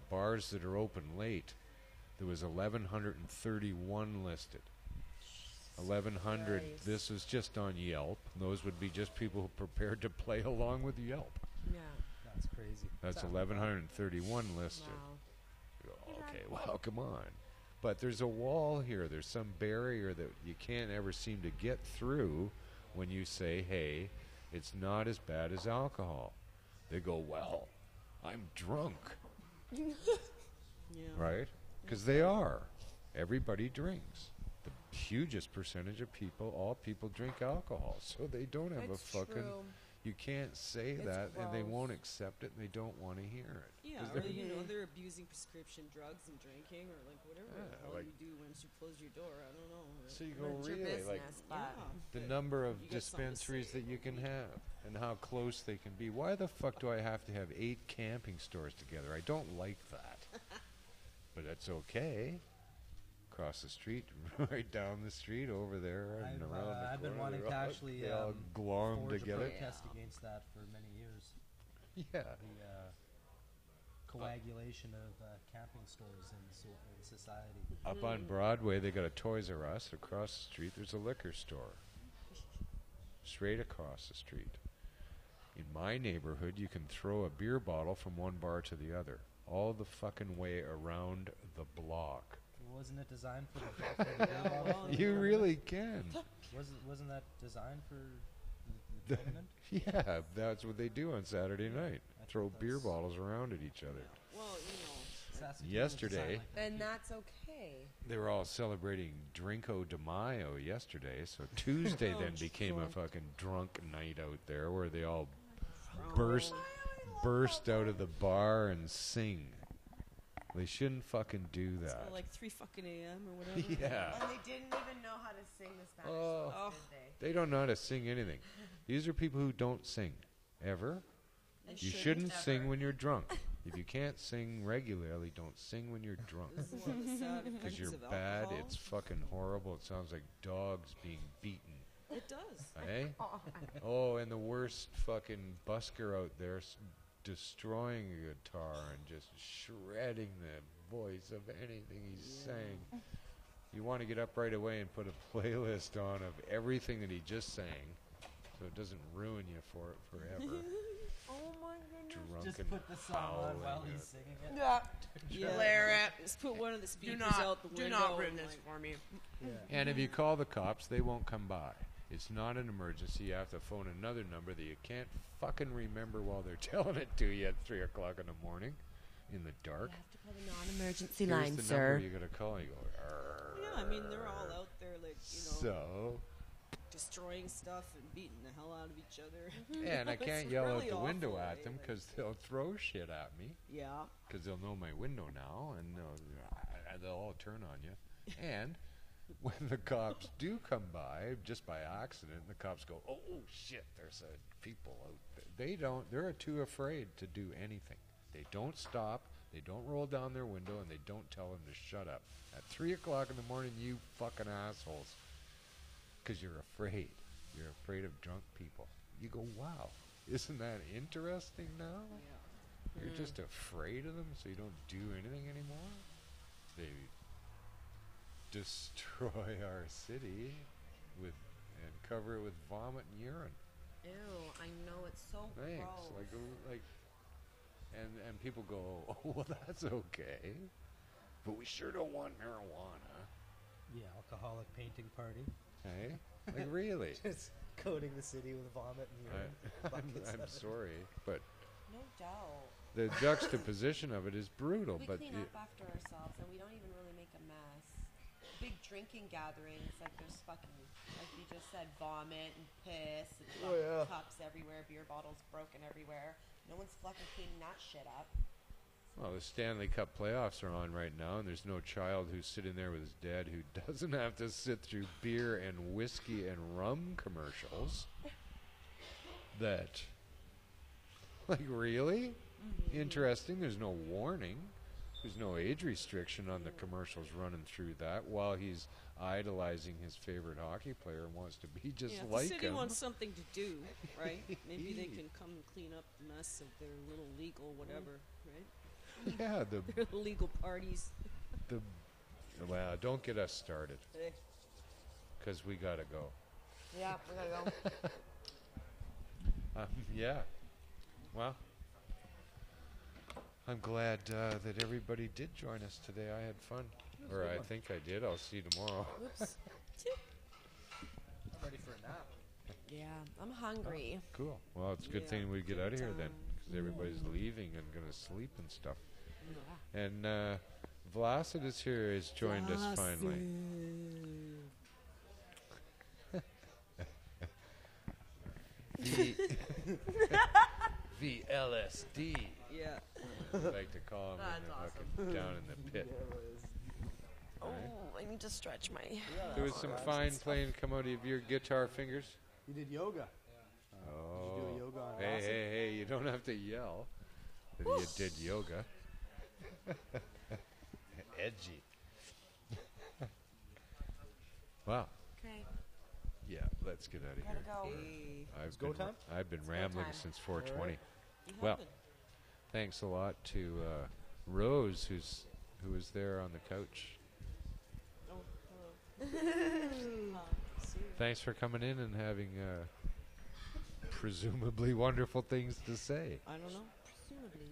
bars that are open late. There was 1,131 listed. 1,100. Nice. This is just on Yelp. Those would be just people who are prepared to play along with Yelp. Yeah. That's crazy. That's 1,131 listed. Wow. Okay, well, come on. But there's a wall here. There's some barrier that you can't ever seem to get through when you say, hey, it's not as bad as alcohol. They go, well, I'm drunk. Yeah. Right? Because they are. Everybody drinks. The hugest percentage of people, all people drink alcohol. So they don't have It's a fucking... true. You can't say It's that, and they gross. won't accept it, and they don't want to hear it. Yeah, 'Cause or they're- they're abusing prescription drugs and drinking, or like whatever Yeah, the hell like- you do once you close your door. I don't know. So you go, It's your really? Like, business, but the but number of you got something to dispensaries say that you about can weed. have and how close they can be. Why the fuck do I have to have 8 camping stores together? I don't like that. But that's okay. Across the street, right down the street, over there, and around the I've been corner. wanting to actually They all glom forge together. a protest against that for many years. Yeah. The coagulation of camping stores in society. Up on Broadway, they got a Toys R Us. Across the street, there's a liquor store. Straight across the street. In my neighborhood, you can throw a beer bottle from one bar to the other, all the fucking way around the block. Wasn't it designed for the beer bottle? well, You really can. Wasn't that designed for the tournament? Yeah, that's what they do on Saturday night. I Throw thought beer that's- bottles around at each other. Well, Saskatoon was Yesterday- designed like that. And that's okay. They were all celebrating Drinko de Mayo yesterday, so Tuesday Oh, then became a drunk. fucking drunk night out there where they all burst out of the bar and sing. They shouldn't fucking do it's that. like 3 fucking a.m. or whatever. Yeah. And they didn't even know how to sing the Spanish Oh. songs, did they? They don't know how to sing anything. These are people who don't sing. Ever. They You shouldn't sing when you're drunk. If you can't sing regularly, don't sing when you're drunk. This is one of the sad Because effects you're of bad, alcohol. it's fucking horrible. It sounds like dogs being beaten. It does. Eh? Oh, and the worst fucking busker out there destroying a guitar and just shredding the voice of anything he's saying. You want to get up right away and put a playlist on of everything that he just sang so it doesn't ruin you for it forever. Oh my goodness. Drunken Just put the song on while howling he's at- singing it. Yeah. Yeah. Blare it. Just put one of the Do speakers not, out the do window. not ruin and, this like, for me. Yeah. And if you call the cops, they won't come by. It's not an emergency. You have to phone another number that you can't fucking remember while they're telling it to you at 3 o'clock in the morning in the dark. You have to call the non-emergency Here's line, the sir. number you got to call. You go, "Arr." Yeah, I mean, they're all out there, like, So, destroying stuff and beating the hell out of each other. and I It's can't yell really out the window awful, at eh? them Like- because they'll throw shit at me Yeah. because they'll know my window now and they'll all turn on you. And when the cops do come by, just by accident, the cops go, "Oh shit, there's people out there." They're too afraid to do anything. They don't stop, they don't roll down their window, and they don't tell them to shut up. At 3 o'clock in the morning, you fucking assholes. Because you're afraid. You're afraid of drunk people. You go, wow, isn't that interesting now? Yeah. You're just afraid of them, so you don't do anything anymore? They destroy our city and cover it with vomit and urine. Ew, I know, it's so Thanks. gross. And people go, "Oh, well, that's okay, but we sure don't want marijuana." Yeah, alcoholic painting party. Hey, like really? Just coating the city with vomit and urine. buckets I'm of it. sorry, but No doubt. the juxtaposition of it is brutal. We But clean up after ourselves, and we don't even really make a mess. Big drinking gatherings, like there's fucking, like you just said, vomit and piss and fucking cups everywhere, beer bottles broken everywhere. No one's fucking cleaning that shit up. well, the Stanley Cup playoffs are on right now, and there's no child who's sitting there with his dad who doesn't have to sit through beer and whiskey and rum commercials. That, like, really? Interesting. There's no warning. There's no age restriction on the commercials running through that while he's idolizing his favorite hockey player and wants to be just Yeah, if like the city him. wants something to do, right? Maybe they can come and clean up the mess of their little legal whatever, right? Yeah, Their legal parties. well, don't get us started, Eh. because we gotta go. Yeah, we gotta go. Yeah. Well, I'm glad that everybody did join us today. I had fun. Or I think I did. I'll see you tomorrow. Oops. I'm ready for a nap. Yeah, I'm hungry. Cool. Well, it's a good Yeah, thing we get out of here then, time. because everybody's leaving and going to sleep and stuff. And Vlacidus here has joined us finally. VLSD. Yeah. I like to call him when they're fucking down in the pit. Oh, I need to stretch my. There was some fine playing come out of your guitar fingers. You did yoga. Oh. Did you do yoga on Hey, acid? hey, you don't have to yell that you did yoga. Edgy. Wow. Okay, Yeah, let's get out of gotta here. go. Hey. go time? I've been rambling time. since 4:20. You Well, haven't. thanks a lot to Rose, who was there on the couch. Oh, hello. See you. Thanks for coming in and having presumably wonderful things to say. I don't know. Presumably.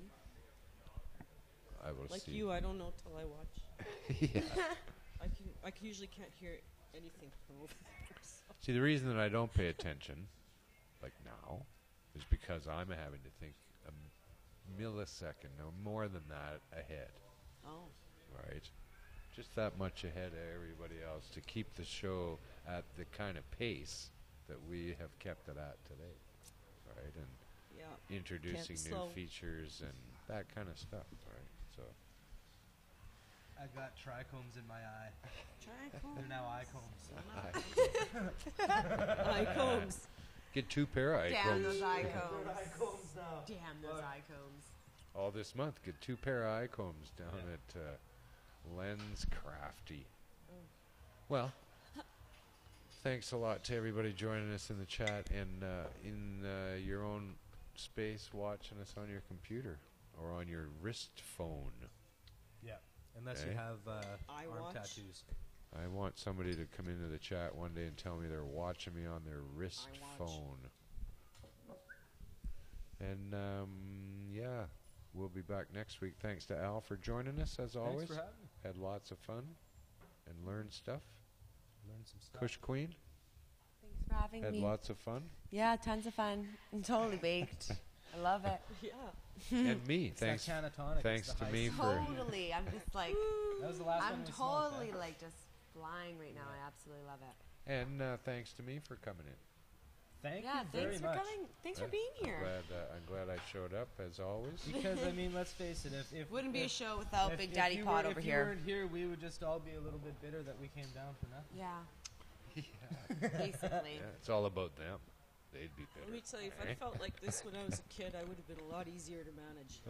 I will Like see. you, I don't know till I watch. Yeah. I usually can't hear anything from over there. So. See, the reason that I don't pay attention, like now, is because I'm having to think a millisecond or more than that ahead, Oh. right? Just that much ahead of everybody else to keep the show at the kind of pace that we have kept it at today, right? And Yeah. introducing new slow. features and that kind of stuff, right? So, I got trichomes in my eye. Trichomes. They're now eye combs. Eye combs. get 2 pair of eye Damn combs. those eye combs. combs now. Damn those eye combs. All this month, get 2 pair of eye combs down at Lens Crafty. Well, thanks a lot to everybody joining us in the chat and in your own space watching us on your computer or on your wrist phone. Yeah, unless Okay. you have Eye arm watch. tattoos. I want somebody to come into the chat one day and tell me they're watching me on their wrist Eye watch. phone. And yeah, we'll be back next week. Thanks to Al for joining us as always. Thanks for having me. Had lots of fun and learned stuff. Learn some stuff. Kush Queen Thanks for having had me. lots of fun. Yeah, tons of fun. I'm totally baked. I love it. Yeah. And me, It's thanks. that canatonic. Thanks It's the to high me C. for Totally. I'm just like, That was the last one I'm we smoked, totally huh? like just flying right now. I absolutely love it. and thanks to me for coming in. Thank Yeah, you very thanks for much. coming. Thanks for Yeah, being here. I'm glad I showed up as always. Because I mean, let's face it, if Wouldn't be a if- show without if- Big if Daddy you Pod were- over if you here. weren't here, we would just all be a little bit bitter that we came down for nothing. Yeah, basically. Yeah, it's all about them. They'd be better. Let me tell you, if I felt like this when I was a kid, I would have been a lot easier to manage.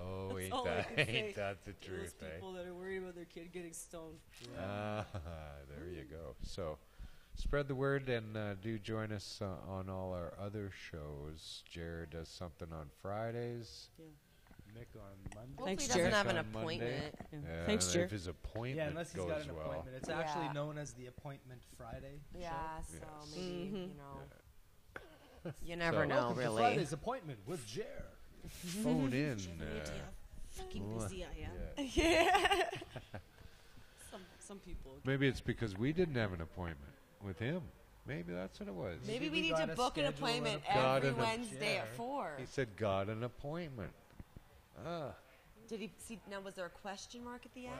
Oh, That's all I can say. ain't that the Those truth, eh? people that are worried about their kid getting stoned. There you go. So, spread the word and do join us on all our other shows. Jared does something on Fridays. Yeah. Mick on Monday. Hopefully Thanks, he doesn't Jared. have an On Monday. appointment. Yeah. Thanks, If Jared. his appointment Yeah, unless he's goes got an well. appointment. It's Yeah. actually known as the Appointment Friday. Yeah, so Yes. maybe, Mhm. you know. You never So- know, Welcome to really. Friday's appointment with Jer. Phone in. Do you have any idea how fucking well, busy I am? yeah. Yeah. Some people. Maybe it's because we didn't have an appointment with him. Maybe that's what it was. Maybe we we need to gotta book an schedule an appointment appointment. every Got an- Wednesday at Yeah. 4. He said, got an appointment. Ah, Did he see? Now, was there a question mark at the end?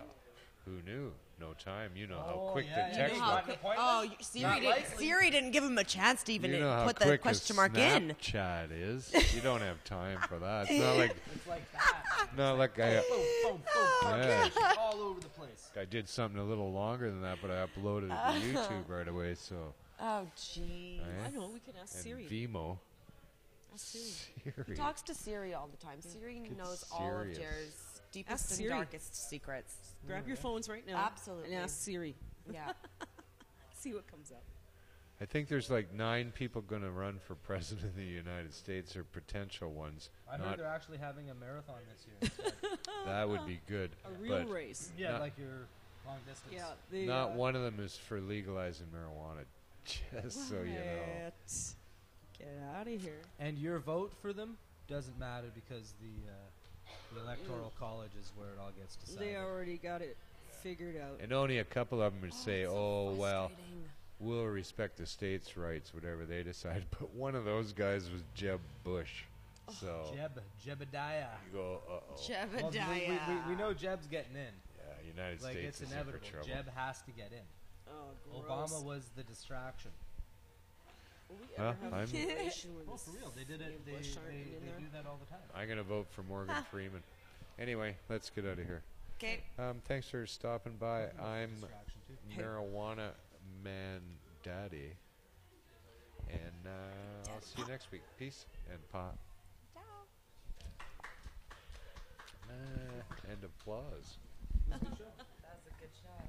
who knew? No time. You know how Oh, quick yeah, the you text know How how was. quick- appointment? oh, Siri Not didn't. likely. Siri didn't give him a chance to even You know how put the quick question a mark in. Snapchat is. You don't have time for that. It's not like It's like that. not like I Boom, boom, boom. Yeah. All over the place. I did something a little longer than that, but I uploaded it to YouTube right away. So Oh, gee. eh? I know, we can ask and Siri. Vimo. Ask Siri. He Siri. talks to Siri all the time. Siri Get knows all of serious. Jer's deepest Ask and Siri. darkest secrets. Grab your phones right now. Absolutely. And ask Siri. Yeah. See what comes up. I think there's like 9 people going to run for president of the United States, or potential ones. I heard Not, they're actually having a marathon this year. instead. that would be good. A real but race. Yeah, Not- like your long distance. Yeah. They, not one of them is for legalizing marijuana. Just so you know. What? Get out of here. And your vote for them doesn't matter because the electoral college is where it all gets decided. They already got it figured out. And only a couple of them would say, it's so "Oh well, frustrating. we'll respect the states' rights, whatever they decide." But one of those guys was Jeb Bush, so Jebediah. you go, "Uh oh." Well, Jebediah. we know Jeb's getting in. Yeah, United Like States it's is in for inevitable. trouble. Jeb has to get in. Oh, gross. Obama was the distraction. Will we Huh? ever have I'm- a situation where Oh, this for real, they did it. and They, Bush aren't they, in they there? do that all the time. I'm gonna vote for Morgan Freeman. Anyway, let's get out of here. Okay. Thanks for stopping by. I'm Distraction too. Marijuana Man Daddy, and I'll see you next week. Peace and pop. And applause. That was a good show.